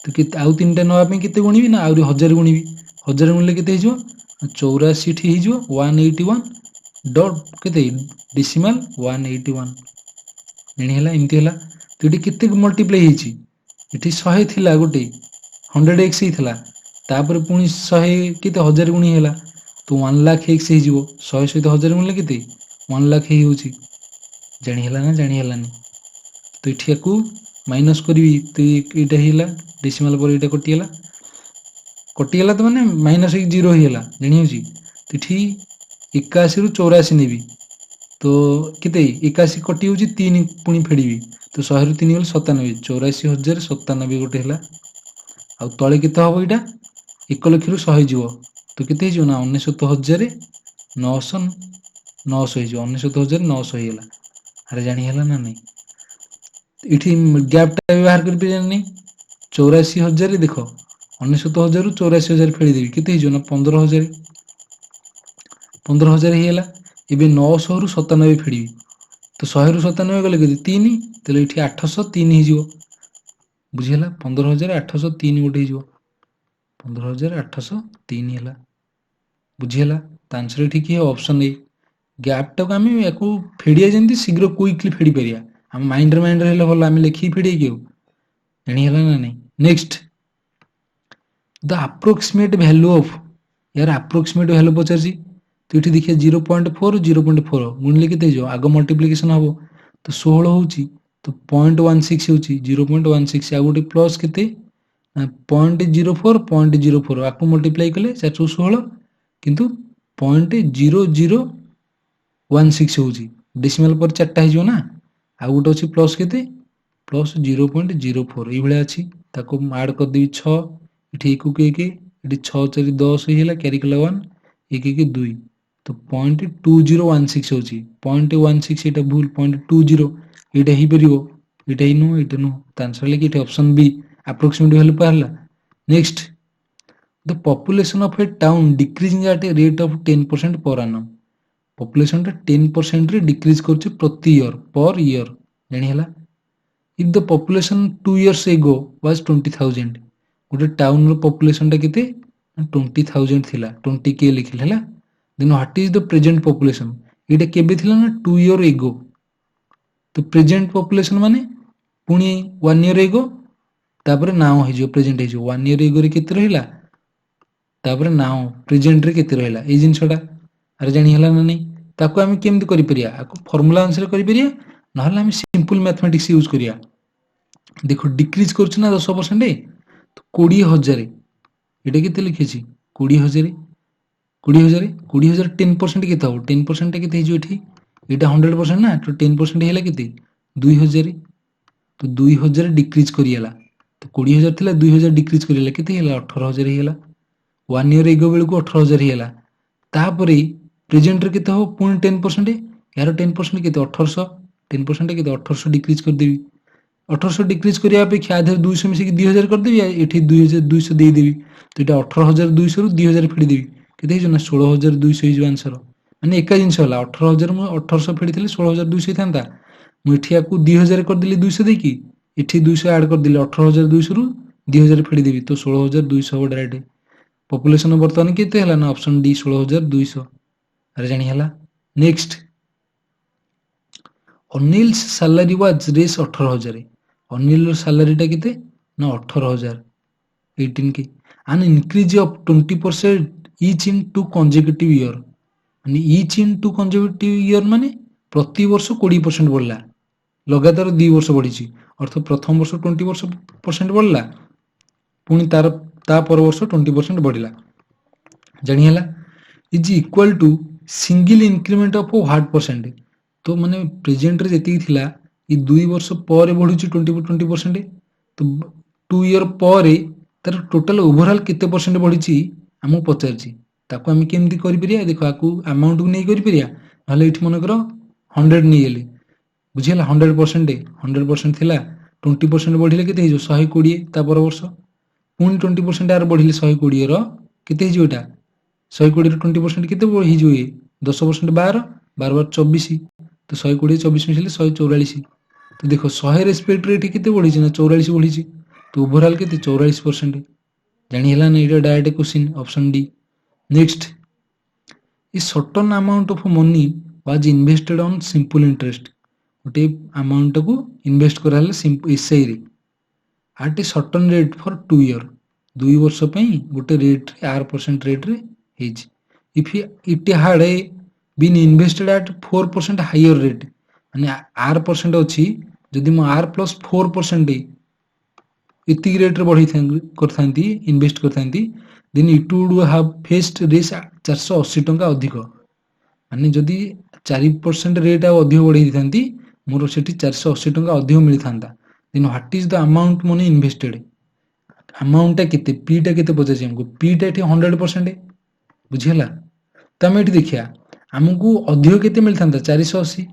तो केते आउ तीनटा नवा पे केते गुणिबी ना आउरी 1000 गुणिबी 1000 गुणले केते हे जिवो 84 इठी हे जिवो 181 डॉट केते डेसिमल 181 जानि हला एमती हला तो एटी केते मल्टीप्लाई हेची एटी 100 थिला गोटे 100x ही थिला तापर पुनी 100 केते 1000 गुणी हैला तो 1 लाख x हे जिवो 100 सहित 1000 गुणले केते 1 लाख हे होची जानि हला ना जानि हला नि तो इठियाकू माइनस करबी तो एटा हैला डेसिमल पर एटा कटियला तो माने माइनस 0 हैला जानि होची तो इठी 81 रु 84 नेबी तो केते 81 कटि होची 3 पुनी फेडीबी तो 100 रु 3 गले 97 84097 गोटे हैला आ तळे केते हबो एटा 1 लाख रु 100 जिवो तो केते जिवो ना 99900 900 जिवो 99900 हैला अरे जानि हैला ना नै इठी गैप टा व्यवहार कर पे जानि 84000 देखो 99000 रु 84000 फेडी देबी केते जिवो ना 15000 हैला एबे 900 रु 97 फेडी तो 100 रु 97 गले केते 3 तले इठी 803 हे जिवो बुझिला 15803 गोटे हिजो 15803 हैला बुझिला त आंसर ठीक है ऑप्शन ए गैप टाको आमे याको फेडिया जेंती शीघ्र क्विकली फेडी परिया हम माइंड रे हेले भल आमे लेखि फेडी केउ ଜାଣିହେଲା ନା ନାହିଁ। Next the approximate value of, यार ଆପ୍ରୋକ୍ସିମେଟ୍ ଭ୍ୟାଲୁ ପଚାରିଛି ତ ଏଠି ଦେଖିବା 0.4 0.4 ଗୁଣିଲେ କେତେ ହେଇଯିବ, ଆଗ ମଲ୍ଟିପ୍ଲିକେସନ ହବ ତ 16 ହଉଛି ତ 0.16 ହେଉଛି 0.16 ଆଉ ଗୋଟେ ପ୍ଲସ୍ କେତେ 0.04 0.04 ଆକୁ ମଲ୍ଟିପ୍ଲାଇ କଲେ 416 କିନ୍ତୁ 0.0016 ହେଉଛି ଡେସିମାଲ ପରେ 4ଟା ହେଇଯିବ ନା। ଆଉ ଗୋଟେ ଅଛି ପ୍ଲସ୍ କେତେ ପ୍ଲସ୍ 0.04 ଏଇଭଳିଆ ଅଛି ତାକୁ ଆଡ୍ କରିଦେବି 6 ଏଠି 1 କୁ 1 ଏଠି 6 4 10 ହେଇଗଲା କ୍ୟାରି କଲା 1 1 1 2 तो 0.2016 होची 0.16 एटा भूल 0.20 एटा ही परिबो एटा ही नो एटा नो त आंसर ले कि ऑप्शन बी अप्रोक्सीमेट वैल्यू पाहला। Next the population of a town decreasing at a rate of 10% per annum population टा 10% रे डिक्रीज करछि प्रति ईयर पर ईयर जानि हला। If the population 2 years ago was 20,000 गोटे टाउन रो पॉपुलेशन टा केते 20,000 थिला 20k लिखिल हला। Then what is the present population एटा केबे थिला ना 2 year ago तो प्रेजेंट पॉपुलेशन माने पुनी 1 year ago तापर नाउ हे जो प्रेजेंट हे जो 1 year ago रे केते रहिला तापर नाउ प्रेजेंट रे केते रहिला ए जिंसटा अरे जानि हला ना नहीं ताको हम केमति करि परिया आको फार्मूला आंसर करि परिया नहले हम सिंपल मैथमेटिक्स यूज करिया। देखो डिक्रीज करछ ना 10% तो 20,000 एटा केते लिखिछि 20,000 20,000 20,000 10% केते हो 10% केते हे जो एठी एटा 100% ना तो 10% हेला केते 2,000 तो 2,000 डिक्रीज करियला तो 20,000 थिला 2,000 डिक्रीज करियला केते हेला 18,000 हेला 1 year एगो बेल को 18,000 हेला तापरे प्रेजेंट रे केते हो पुनी 10% यार 10% केते 1800 10% केते 1800 डिक्रीज कर देबी 1800 डिक्रीज करिया अपेक्षा आधे 200 मिसे 2,000 कर देबी एठी 2,200 दे देबी तो एटा 18,200 रु 2,000 फेडी देबी केते हे जो ना 16,200 हे जो आंसर माने एका जिंस होला 18,000 मु 1800 फेडी थिले 16,200 थांता मु एठी आकू 2,000 कर दिली 200 देकी एठी 200 ऐड कर दिले 18,200 रु 2,000 फेडी देबी तो 16,200 हो डायरेक्ट पॉपुलेशन वर्तमान केते हला ना ऑप्शन डी 16,200 अरे जानि हला। Next Anil's salary was raise 18,000 Anil salary टा केते ना 18,000 18k an increase of 20% each in 2 consecutive year माने each in 2 consecutive year माने प्रति वर्ष 20% बढ़ला लगातार 2 वर्ष बढ़िछि अर्थ प्रथम वर्ष 20% बढ़ला पुनी तार ता पर वर्ष 20% बढ़िला जानि हला is equal to single increment of what percent तो माने प्रेजेंट रे जेती थिला इ 2 वर्ष पर बढ़ुछि 20% तो 2 ईयर पर तार टोटल ओवरऑल केते परसेंट बढ़िछि हमु पचारछि ताको हम केमति करि परिया देखो आकू अमाउंट को नै करि परिया हले इठ मन करो 100 नै गेली बुझिला 100% थिला 20% बढ़िले केते हे जो 120 ता पर वर्ष पुनी 20% आर बढ़िले 120 रो केते हे जो एटा 120 रो 20% केते हे जो 10% 12 12 24 तो 120 24 मिसले 144 तो देखो 100 रेस्पेक्ट रे एठी केते बढ़िछि ना 44 बढ़िछि तो ओवरऑल केते 44% जानि हला नै एटा direct question option D. Next a certain amount of money was invested on simple interest गोटे अमाउंट को इन्वेस्ट कराले सिंपल एसआई रे at a certain rate for 2 year 2 वर्ष पई गोटे रेट रे 8% रेट रे हेज if it had been invested at 4% higher rate माने 8% अछि जदि म r + 4% इति रेट रे बढ़ी करथांती इन्वेस्ट करथांती then it would have fetched Rs 480 टंका अधिक माने जदि 4% रेट आ अधिक बढ़ी दिथांती मोर सेठी 480 टंका अधिक मिली थांता then what is the amount money invested amount टा केते पी टा केते पचाछि हमको पी टा एठी 100% बुझिला त हम एठी देखिया हमको अधिक केते मिली थांता 480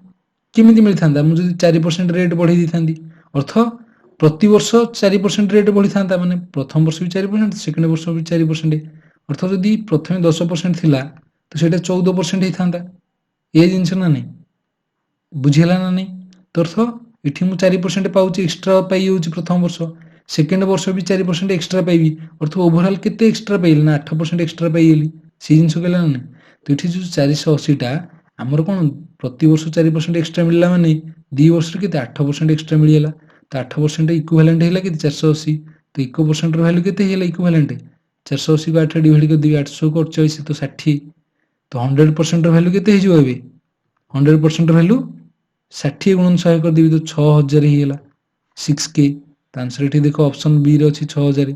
केमिति मिली थांता हम जदि 4% रेट बढ़ी दिथांती अर्थ प्रति वर्ष 4% रेट बढ़ी थांता माने प्रथम वर्ष भी 4% सेकंड वर्ष भी 4% अर्थ जदि प्रथमे 10% थिला तो सेटा 14% हे थांता ए जिंस ना नै बुझिला ना नै तो अर्थ इठी मु 4% पाउची एक्स्ट्रा पाई होची प्रथम वर्ष सेकंड वर्ष भी 4% एक्स्ट्रा पाइबी अर्थ ओवरऑल केते एक्स्ट्रा पाइल ना 8% एक्स्ट्रा पाइली से जिंस केला ना तो इठी जो 480 टा हमर कोन प्रति वर्ष 4% एक्स्ट्रा मिलला माने 2 वर्ष रे केते 8% एक्स्ट्रा मिलियला तो 8% इक्विवेलेंट है कि 480 तो इको परसेंट वैल्यू के इक्विवेलेंट 480 को 8 डिवाइड कर देवी 800 को 48 तो 60 तो 100% वैल्यू के 100% वैल्यू 60 गुणन 100 कर देवी तो 6000 ହେଇଗଲା 6k तो आंसर एठी देखो ऑप्शन बी रे अछि 6000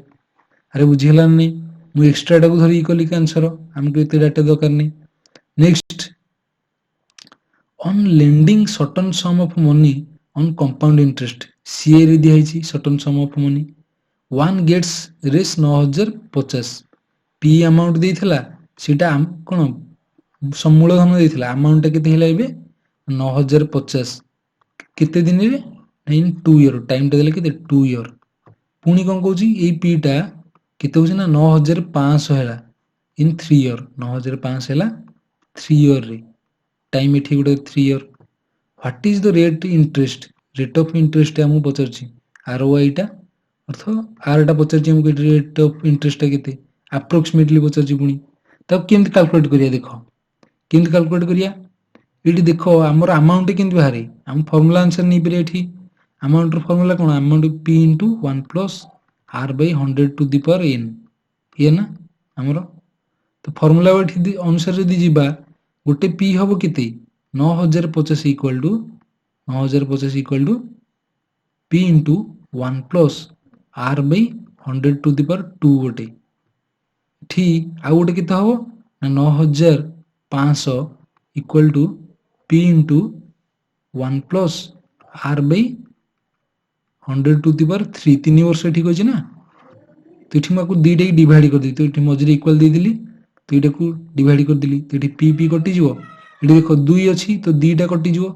अरे बुझिला नहीं मु एक्स्ट्रा टाको धरि कली के आंसर हमको एते डाटा दरकार नहीं next on lending certain sum of money on compound interest सीए रे दिया है certain sum of money one gets Rs 9050 P amount देइथिला सीटा कोन समूल धन देइथिला अमाउंट टा केते हिला एबे 9050 केते दिन रे इन 2 ईयर टाइम टा देले केते 2 ईयर पुनी कोन कहूची ए पी टा केते होची ना 9500 हैला इन 3 ईयर 9500 हैला 3 ईयर रे टाइम एठी गुटे 3 year what is the rate of interest हमु पचरची आरओआई टा अर्थ आर टा पचरची हमु रेट ऑफ इंटरेस्ट टा केते अप्रोक्सीमेटली पचरची पुनी तब केमति कैलकुलेट करिया देखो केमति कैलकुलेट करिया एठी देखो हमर अमाउंट केमति बाहरे हम फार्मूला आंसर नै परिया एठी अमाउंट रो फार्मूला कोन amount p * 1 + r / 100 to the power n ये ना हमरो तो फार्मूला एठी अनुसार जदी जिबा गोटे p हबो केते 9050 equal to 9050 equal to p * 1 + r / 100 to the power 2 गोटे ठीक आ गोटे केते हबो ना 9500 equal to p * 1 + r / 100 to the power 3 3 वर्ष ठीक होची ना तो इठी माको दीटा की डिवाइड कर दी तो इठी मजरी इक्वल दे दिली तो इटा को डिवाइड कर दिली तो इठी p p कटि जिवो इठी देखो 2 अछि तो दीटा कटि जिवो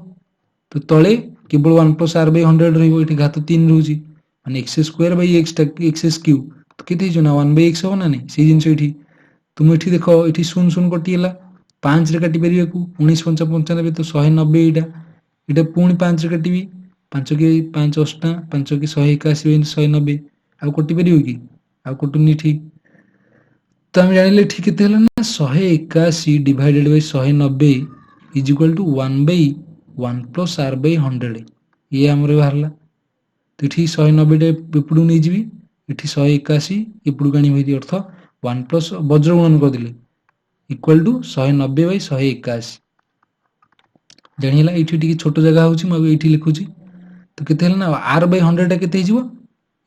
तो तळे केवल 1 + r / 100 रहिबो इठी घात 3 रहउची माने x² / x टा x³ तो केते जो ना 1 / x हो ना नहीं से जिंस इठी तुम इठी देखो इठी 0 0 कटिला 5 रे काटी परिया को 19 5 95 तो 190 इटा इटा पुणी 5 रे काटिबी 5 के 5 8 5 के 181 190 आ कटि परियो कि आ कटुनी ठीक तो हम जानिले ठीक केते हला ना 181 divided by 190 is equal to 1 / 1 + r / 100 ये हमरे बाहरला तो इठी 190 टे एपडू नै जिवि इठी 181 एपडू गाणी होई अर्थ 1 + वज्र गुणन कर दिले इक्वल टू 190 / 181 जानिला इठी ठीक छोटो जगह होची म इठी लिखुची तो केते हला ना r / 100 टा केते हिजबो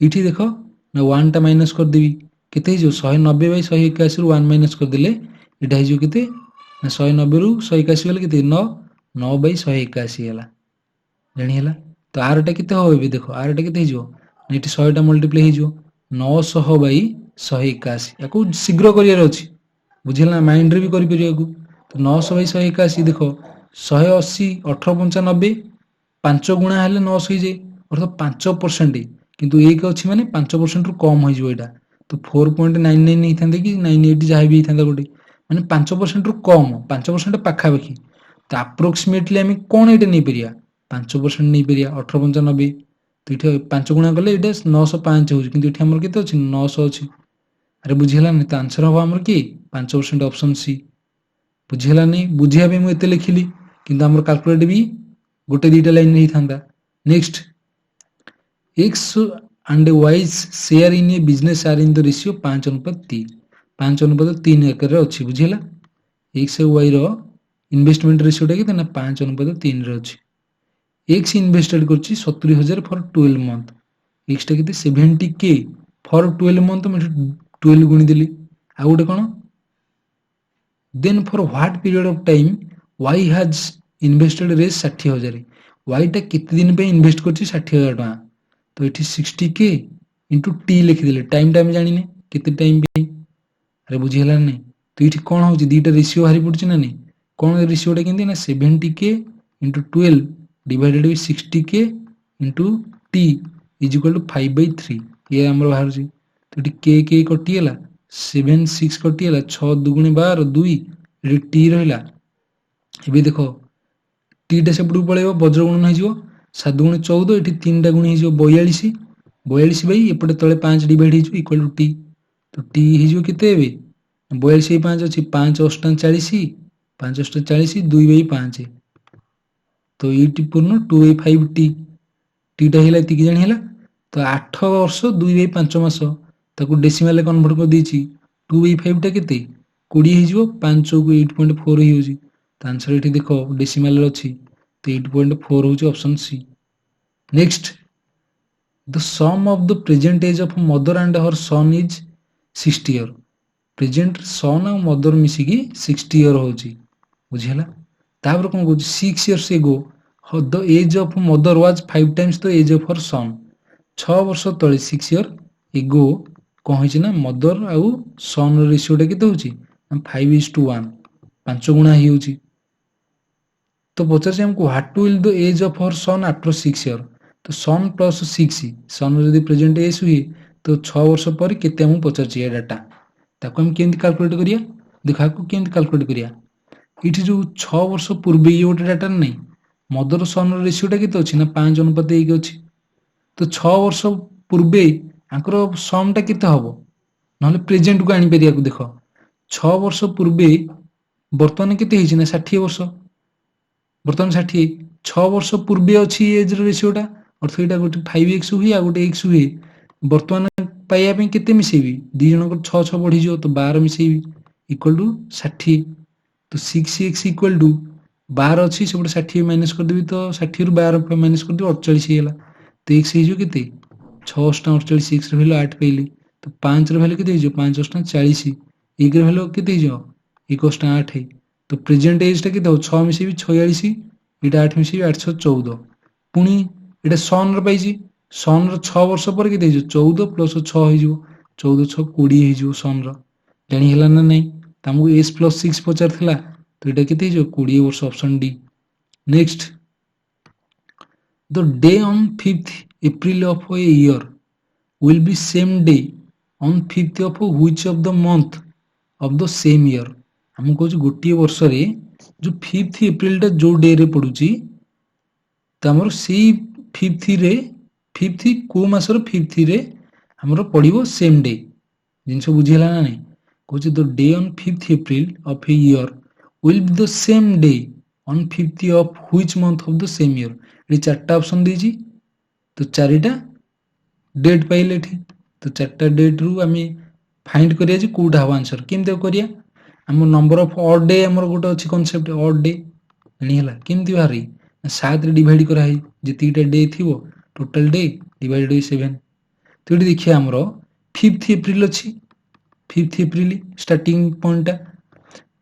इठी देखो ना 1 टा माइनस कर देबी केते हिजो 190 / 181 रु 1 माइनस कर दिले इटा हिजो केते ना 190 रु 181 गेले केते 9 9 / 181 हला जानिला तो r टा केते होबे भी देखो r टा केते हिजो इठी 100 टा मल्टीप्लाई हिजो 900 / 181 याको शीघ्र करियर अछि बुझिला माइंड रे भी करि परिया को तो 900 / 181 देखो 180 18 95 5 गुणा हेले 900 ही जे अर्थ 5% किंतु एक अछि माने 5% रु कम होई जो एटा तो 4.99 नहीं थांदे कि 98 जाय भी थांदा गोटे माने 5% रु कम 5% पाखा पाखी तो अप्रोक्सीमेटली हम कोन एटा नहीं परिया 5% नहीं परिया 18 95 तो इठे 5 गुणा करले एटा 905 हो किंतु इठे हमर केते अछि 900 अछि अरे बुझिला नहीं तो आंसर हो हमर की 5% ऑप्शन सी बुझिला नहीं बुझिया भी मु एते लिखिली किंतु हमर कैलकुलेट भी गोटे दीटा लाइन नहीं थांदा next x and y's share in a business are in the ratio 5:3 5:3 एकर रे अछि बुझिला x और y रो इन्वेस्टमेंट रेशियो टा केते ना 5:3 रे अछि x इन्वेस्टेड करछि 70000 फॉर 12 मंथ x टा केते 70k फॉर 12 मंथ मैं 12 गुणी देली आ गोटे कोन then for what period of time y has invested Rs 60000 y टा कितने दिन पे इन्वेस्ट करछि 60000 टका तो इठी 60k इंटू t लिखि देले टाइम टाइम जानिने कितने टाइम पे अरे बुझी हला नहीं तो इठी कोन होची दीटा रेशियो हारी पड़छि ना नहीं कोन रेशियो टा केंदी ना 70k into 12 divided by 60k into t is equal to 5/3 ये हमर बाहर छी तो इठी k कटि हला 7 6 कटि हला 6 दुगुणी 12 2 इठी t रहला एबे देखो t टा सेपडू पळेबो वज्र गुणन हो जिवो 7 गुणी 14 इठी 3 टा गुणी हो जिवो 42 42 बाई एपटे तळे 5 डिवाइड हो जिवो इक्वल टू t तो t हो जिवो केते एबे 42 5 अछि 5 8 40 5 8 40 2/5 तो 8 पूर्ण 2/5t टीटा है ये जाणी है तो 8 वर्ष 2/5 मास ताको डेसिमाल कन्वर्ट कर देछि 2/5 टा केते 20 हिजो 5 को 8.4 ही होजी तो आंसर एठी देखो डेसिमाल अछि तो 8.4 होची option C. Next the sum of the present age of mother and her son is 60 year present son और मदर मिसिकी 60 ईयर होची बुझिला तापर कोन कहू 6 years ago the age of mother was 5 times the age of her son 6 वर्ष तले 6 year ago कौन होची ना mother आउ सन रेशियोटा केते होची 5:1 5 गुणा ही होची तो पचार हमको what will the age of her son after 6 year तो सन प्लस 6 सन जदि प्रेजेंट एज हुए तो 6 वर्ष पर केते हम पचार ये डाटा ताको हम केमति कैलकुलेट करिया देखा को केमति कैलकुलेट करिया इठी जो 6 वर्ष पूर्व ये गोटे डाटा नहीं मदर सन रेशियोटा केते अछि ना 5:1 अछि तो 6 वर्ष पूर्वे आंकर समटा केते हबो नहले प्रेजेंट को आनी परिया को देखो 6 वर्ष पूर्वे वर्तमान केते हिछि ना 60 वर्ष वर्तमान 60 6 वर्ष पूर्वे अछि एज रेशियोटा अर्थ एटा गोटे 5x हुई आ गोटे x हुई वर्तमान पाइया पे केते मिसेबी दी जन को 6 6 बढ़ी जो तो 12 मिसेबी इक्वल टू 60 तो 6x इक्वल टू 12 अछि से गोटे 60 माइनस कर देबी तो 60 रु 12 माइनस कर देबी 48 हेला तो x हे जो केते 6 48 x रे वैल्यू 8 पेली तो 5 रे वैल्यू केते हे जो 5 40 1 रे वैल्यू केते हे जो 1 8 तो प्रेजेंट एज टा केते हो 6 मिसेबी 46 एटा 8 मिसेबी 814 पुनी एटा सन रे पाइजी सन रो 6 वर्ष पर केते हे जो 14 प्लस 6 हे जो 14 6 20 हे जो सन रो जानी हला ना नहीं तमको s + 6 पचार थिला तो एटा केते हे जो 20 वर्ष option D. Next the day on 5th April of a year will be same day on 5th of which of the month of the same year हम कहू गोटे वर्ष रे जो 5th एप्रिल टा जो डे रे पडुची तमरो सी 5th रे 5th को मास रो 5th रे हमरो पडिबो सेम डे जिंसो बुझिला ना नहीं कहू the day on 5th April of a year will be the same day on 5th of which month of the same year ये चारटा ऑप्शन दीजी तो चारिटा डेट पाइले एठी तो चारटा डेट रु आमी फाइंड करिया जे कोडा हबो आंसर केमते करिया हम नंबर ऑफ ऑड डे हमर गोटे अछि कांसेप्ट ऑड डे एनी हला केमति बाहरी 7 रे डिवाइड करा है जतिटा डे थिवो टोटल डे डिवाइड बाय 7 तो एठी देखिया हमरो 5th एप्रिल अछि 5th एप्रिल स्टार्टिंग पॉइंट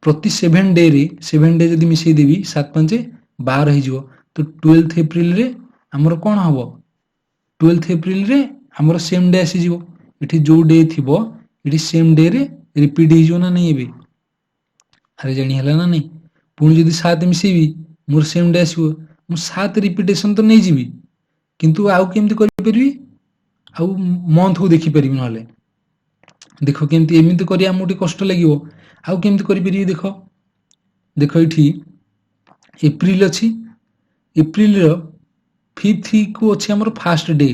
प्रति 7 डे रे 7 डे जदी मिसै देबी 7 5 12 हे जिवो तो 12th एप्रिल रे हमर कोन हबो 12th एप्रिल रे हमर सेम डे आसी जिवो एठी जो डे थिबो एठी सेम डे रे रिपीट हे जो ना नहीं एबे अरे जानी हला ना नहीं पुणी जदी 7 मिसेबी मोर सेम डे आसीबो मु 7 रिपीटेशन तो नहीं जिबी किंतु आउ केमति करि परबी आउ मंथ को देखि परबी नहले देखो केमति एमिति करिया मोटी कष्ट लागिवो आउ केमति करि परबी देखो देखो एठी एप्रिल अछि एप्रिल रो 5th को अछि हमर फर्स्ट डे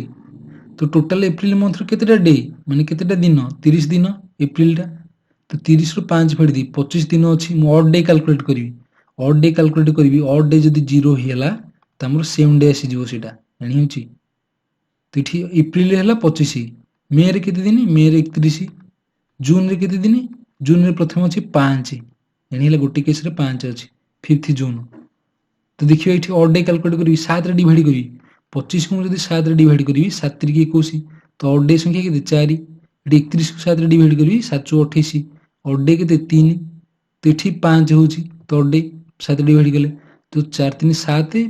तो टोटल एप्रिल मंथ रो केतेटा डे माने केतेटा दिन 30 दिन एप्रिल टा तो 30 रो 5 फेड दी 25 दिन अछि मु ऑड डे कैलकुलेट करबी ऑड डे कैलकुलेट करबी ऑड डे जदी 0 हेला त हमर सेम डे आसी जिवो सेटा जानि होछि तो इठी एप्रिल हेला 25 मे रे केते दिन मे रे 31 जून रे केते दिन जून रे प्रथम अछि 5 जानि हेला गोटी केस रे 5 अछि 5th जून तो देखियो एठी ऑड डे कैलकुलेट करी 7 रे डिवाइड करी 25 को जदी 7 रे डिवाइड करी 7 3 के 21 तो ऑड डे संख्या केते 4 एठी 31 को 7 रे डिवाइड करी 7 28 ऑड डे केते 3 तो एठी 5 होची तो ऑड डे 7 डिवाइड कले तो 4 3 7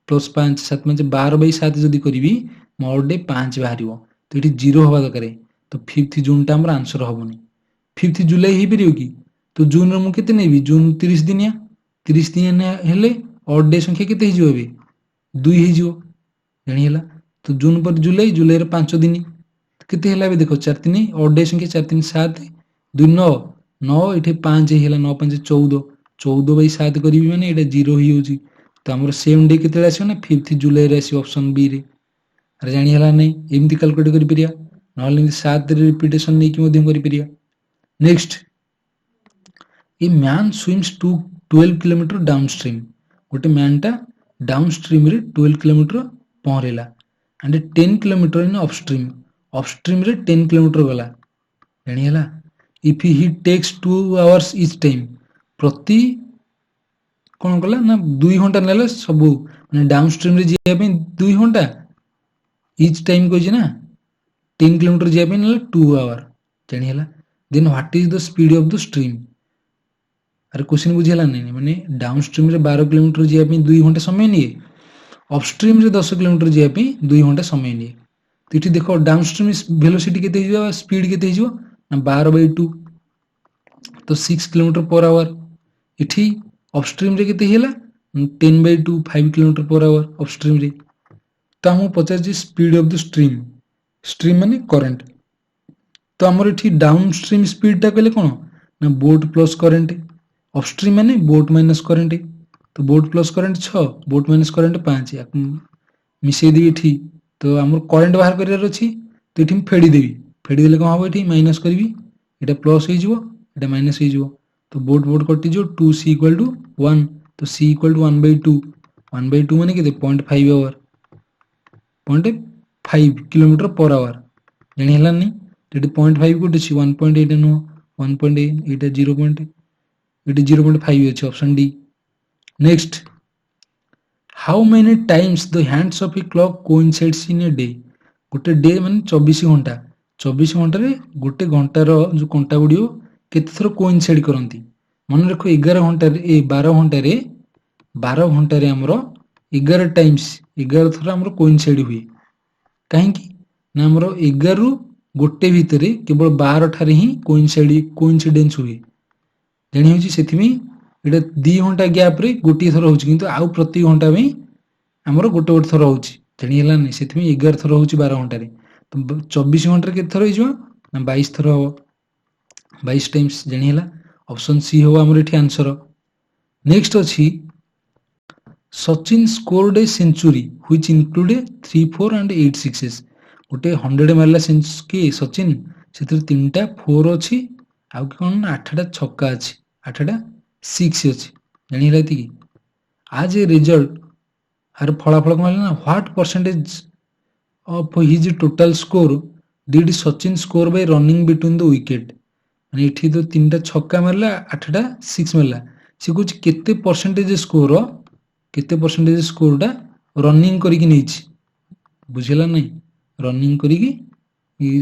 प्लस 5 7 5 12/7 जदी करबी म ऑड डे 5 बाहरिबो तो एठी 0 होबा दरकारे तो 5th जून टा हमर आंसर होबनी 5th जुलाई हे परियो की तो जून रे मु केते नेबी जून 30 दिनिया 30 दिन हेले ऑड डे संख्या केते हे जिवो बे 2 हे जिवो जानि हला तो जून पर जुलाई जुलाई रे 5 दिन केते हला बे देखो 4 3 ऑड डे संख्या 4 3 7 2 9 9 एठी 5 हेला 9 5 14 14/7 करबी माने एटा 0 ही होची तो हमर सेम डे केते आसी ना 5th जुलाई रे आसी ऑप्शन बी रे अरे जानि हला नै एमति कैलकुलेट करि परिया नहले 7 रे रिपीटेशन नै कि मध्यम करि परिया। Next a man swims to 12 kilometre downstream गोटे मैन टा डाउनस्ट्रीम रे 12 किलोमीटर पहरेला and 10 kilometer in upstream. Upstream रे 10 kilometer गला जानी हला. If he takes 2 hours each time, प्रति कौन कला ना 2 घंटा नेले सबु माने डाउनस्ट्रीम रे जिया पे 2 घंटा each time कोइ ना 10 किलोमीटर जिया पे नेले 2 आवर जानी हला. Then what is the speed of the stream? अरे क्वेश्चन बुझिला नहीं माने डाउनस्ट्रीम रे 12 किलोमीटर जिया पे 2 घंटा समय निए, अपस्ट्रीम रे 10 किलोमीटर जिया पे 2 घंटा समय निए. तो इठी देखो डाउनस्ट्रीम वेलोसिटी केते हिजो स्पीड केते हिजो ना 12/2 तो 6 किलोमीटर पर आवर. इठी अपस्ट्रीम रे केते हिला 10/2 5 किलोमीटर पर आवर अपस्ट्रीम रे. तो हम पचास जी speed of the stream, stream माने करंट. तो हमर इठी डाउनस्ट्रीम स्पीड टा कहले कोन ना बोट प्लस करंट, अपस्ट्रीम माने बोट माइनस करंट. तो boat plus current 6 boat minus current 5 या मिसै दी इठी. तो हमर करंट बाहर करियार अछि. तो इठी फेडी देबी, फेडी देले कोन हबो इठी माइनस करबी, एटा प्लस हो जिवो एटा माइनस हो जिवो. तो बोट बोट कटि जो 2c = 1. तो c = 1/2, 1/2 माने केते 0.5 आवर, 0.5 किलोमीटर पर आवर जानी हला नहीं. तो 0.5 कोटे छी 1.8 नो 1.8 एटा 0.5 अछि option D. Next, how many times the hands of a clock coincides in a day. गोटे डे माने 24 घंटा, 24 घंटा रे गोटे घंटार जो कंटा गुडियो केते थरो कोइंसाइड करंती. मन रखो 11 घंटा रे 12 घंटा रे 12 घंटा रे हमरो 11 टाइम्स 11 थरो हमरो कोइंसाइड हुए. काहे कि ना हमरो 11 रु गोटे भितरे केवल 12 ठारे ही कोइंसिडेंस हुए जानी होची. सेथिमे एटा 2 घंटा गैप रे गोटी थरो होची, किंतु आउ प्रति घंटा में हमरो गोटे गोटे थरो होची जानी हला नै. सेथिमे 11 थरो होची 12 घंटा रे. तो 24 घंटा रे केते थरो हिजो ना 22 थरो हो, 22 टाइम्स जानी हला. ऑप्शन सी हो हमर एठी आंसर. नेक्स्ट अछि, Sachin scored a century which included 3 4 and 8 sixes. गोटे 100 मारला के सचिन से 3टा 4 अच्छी आउ कौन 8टा छक्का अच्छी 8टा 6 अच्छी जानी हला कि. आज ए रिजल्ट आर फलाफल कौन ना what percentage of his total score did Sachin score bye running between the wicket. माने इठी तो 3टा छक्का मारला 8टा 6 मारला, से कुछ केते परसेंटेज स्कोर टा रनिंग करिक नैछि बुझिला नै. रनिंग करिकी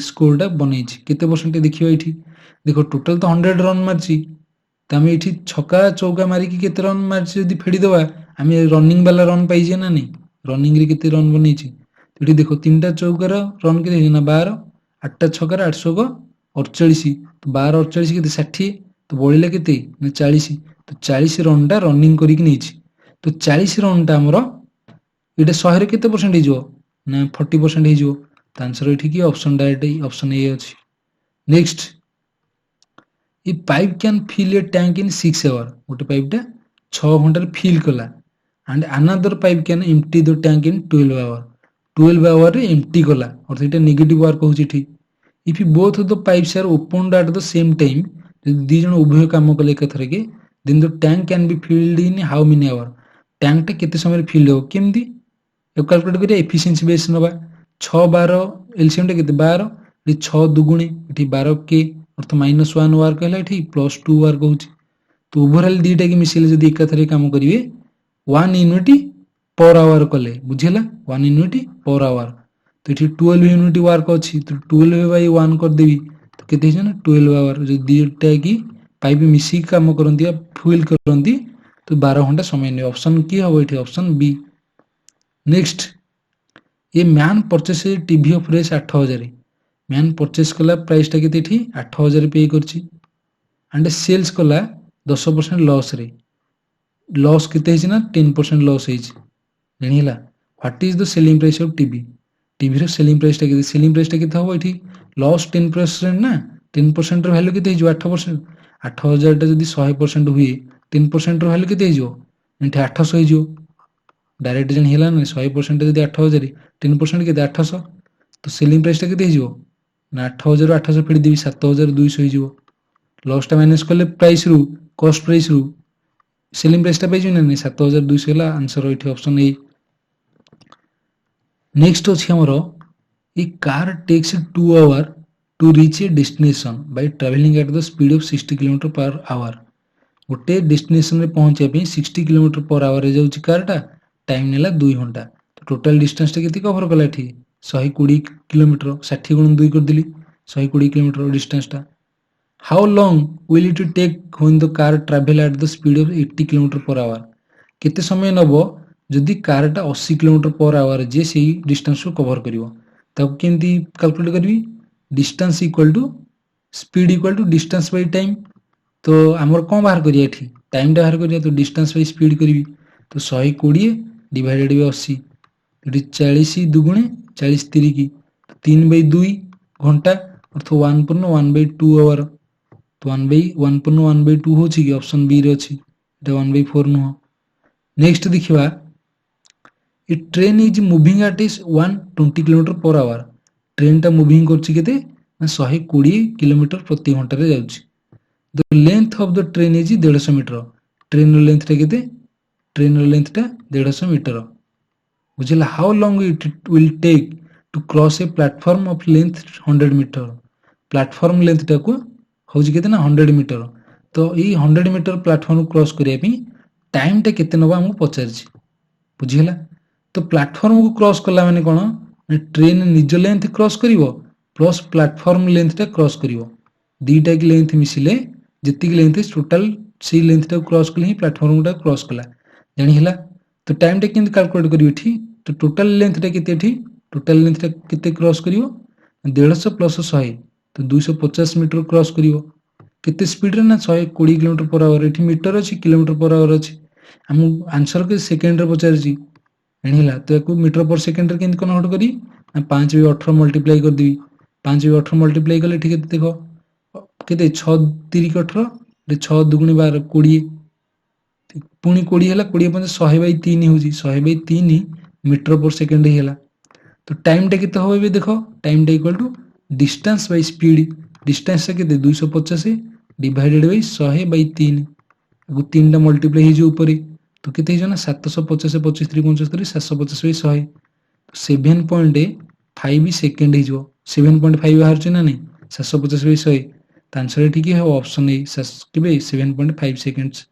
स्कोर टा बनै छी केते परसेंट देखियो. एठी देखो टोटल तो 100 रन मारची, तमे एठी छक्का चौका मारिकी केते रन मारची जदी फेडी दवा आमे रनिंग वाला रन पाई जे ना नै. रनिंग रे केते रन बनै छी एठी देखो 3टा चौकार रन केते ना 12, 8टा छक्कार 848, तो 12 48 केते 60, तो बळिला केते ना 40. तो 40 रन टा रनिंग करिकी नैछि. तो 40 रन टा हमरो एटा 100 रे केते परसेंट हिजो ना 40% हिजो. तो आंसर एठी की ऑप्शन डायरेक्ट ऑप्शन ए अछि. Next, a pipe can fill a tank in 6 hour. गोटे पाइप टा 6 घंटा रे फिल कला and another pipe can empty the tank in 12 hour. 12 hour रे एम्प्टी कला और एटा नेगेटिव वर्क होची एठी. If both the pipes are opened at the same time, जदि दी जण उभय काम कले एकथरे के, then the tank can be filled in how many our. Tank टा केते समय रे फिल हो केमदी कैलकुलेट करिया. एफिशिएंसी बेस नबा 6 12 एलसीएम टा केते 12 रे 6 दुगुणे एठी 12 के अर्थ -1 वर्क हैला एठी +2 वर्क होची. तो ओवरऑल दीटा के मिसिले जदी एकथरे काम करिवे 1 यूनिट पर आवर कले बुझिला 1 यूनिट पर आवर. तो एठी 12 यूनिट वर्क अछि, तो 12/1 कर देबी तो केते छै ना 12 आवर. जदी दीटा की पाइप मिसी काम करंती या फुल करंती तो 12 घंटा समय ने. ऑप्शन की हबो एठी option B. Next, a man purchase TV of Rs 8000. Man purchase कला प्राइस टा केते एठी 8000 पे करछि एंड सेल्स कला 10% लॉस रे. लॉस केते हिछि ना 10% लॉस हिछि जानिला. What is the selling price of TV. TV रो सेलिंग प्राइस टा केते, सेलिंग प्राइस टा केते हबो एठी लॉस 10% ना 10% रो वैल्यू केते हिजो 8%. 8000 टा जदी 100% हुए 10% रो वैल्यू केते हिजो एठी 800 हिजो. डायरेक्ट जन हेला ना 100% जदी 8000 10% केते 800. तो सेलिंग प्राइस टा केते हिजो ना 8000 800 फेडी देबी 7200 हिजो. लॉस टा माइनस करले प्राइस रु कॉस्ट प्राइस रु सेलिंग प्राइस टा पाइजो ना 7200 होला. आंसर एठी ऑप्शन ए. नेक्स्ट अछि हमर a car takes 2 hour to reach a destination by travelling at the speed of 60 kilometre per hour. गोटे डेस्टिनेशन रे पहुंचे पे 60 किलोमीटर पर आवर रे जाउची कारटा, टाइम नेला 2 घंटा। तो टोटल डिस्टेंस टा केते कवर कला एठी 120 किलोमीटर 60 गुण 2 कर दिली 120 किलोमीटर डिस्टेंस टा। How long will it take when the car travel at the speed of 80 kilometre per hour. केते समय नबो जदि कारटा 80 किलोमीटर पर आवर जे सेही डिस्टेंस को कवर करिवो। तब केमती कैलकुलेट करबी, distance equal to speed equal to distance by time. तो आमर कौन बाहर करिया एठी टाइम टा बाहर करिया, तो डिस्टेंस बाय स्पीड करिवि। तो 120 डिवाइडेड बाय 80 एठी 40 दुगुणे 40 तिरिकी 3/2 घंटा अर्थ 1/1/2 आवर। तो 1/1/2 होची कि ऑप्शन बी रे अछि, एटा 1/4 नुह। नेक्स्ट देखिबा a train is moving at is 120 kilometre per hour. Train टा मूविंग करछि केते ना 120 किलोमीटर प्रति घंटा रे जाउछि। The length of the train is 150 metre. Train रो लेंथ टा केते, ट्रेन रो लेंथ टा 150 मीटर। बुझिला how long it will take to cross a platform of length 100 metre. Platform length टा को होछि केते ना 100 मीटर। तो ई 100 मीटर प्लेटफॉर्म क्रॉस करिया पे टाइम टा केते नबा हमको पचारछि। बुझिला तो प्लेटफॉर्म को क्रॉस कला माने कोन, ट्रेन निज लेंथ क्रॉस करिवो प्लस प्लेटफॉर्म लेंथ टा क्रॉस करिवो। दीटा की लेंथ मिसिले जति लेंथ टोटल से लेंथ टा क्रॉस कले ही प्लेटफॉर्म टा क्रॉस कला जानि हला। तो टाइम टा केंत कैलकुलेट करिवो एठी, तो टोटल लेंथ टा केते एठी, टोटल लेंथ टा केते क्रॉस करिवो 150 प्लस 100 तो 250 मीटर क्रॉस करिवो। केते स्पीड रे ना 120 किलोमीटर पर आवर। एठी मीटर अछि किलोमीटर पर आवर अछि। हम आंसर के सेकंड रे पचारछि जानिला। तो याकू मीटर पर सेकंड रे केंत कन्वर्ट करी ना 5/18 मल्टीप्लाई कर देबी। 5/18 मल्टीप्लाई कले ठीक है देखो केते 6 3 18 रे 6 दुगुणी 12 20 पुणी 20 हला 20 पंजे 100/3 होजी 100/3 मीटर पर सेकंड ही हला। तो टाइम टा केते होबे बे देखो टाइम टा equal to distance by speed. Distance टा केते 250 डिवाइडेड बाय 100/3 गु 3 टा मल्टीप्लाई हे जो ऊपर। तो केते हे जो ना 750 25 3 75 750/100 7.5 सेकंड हे जो 7.5 बाहर छै ना नहीं 750/100। तो आंसर ठीक है ऑप्शन ए केबे 7.5 सेकंड्स।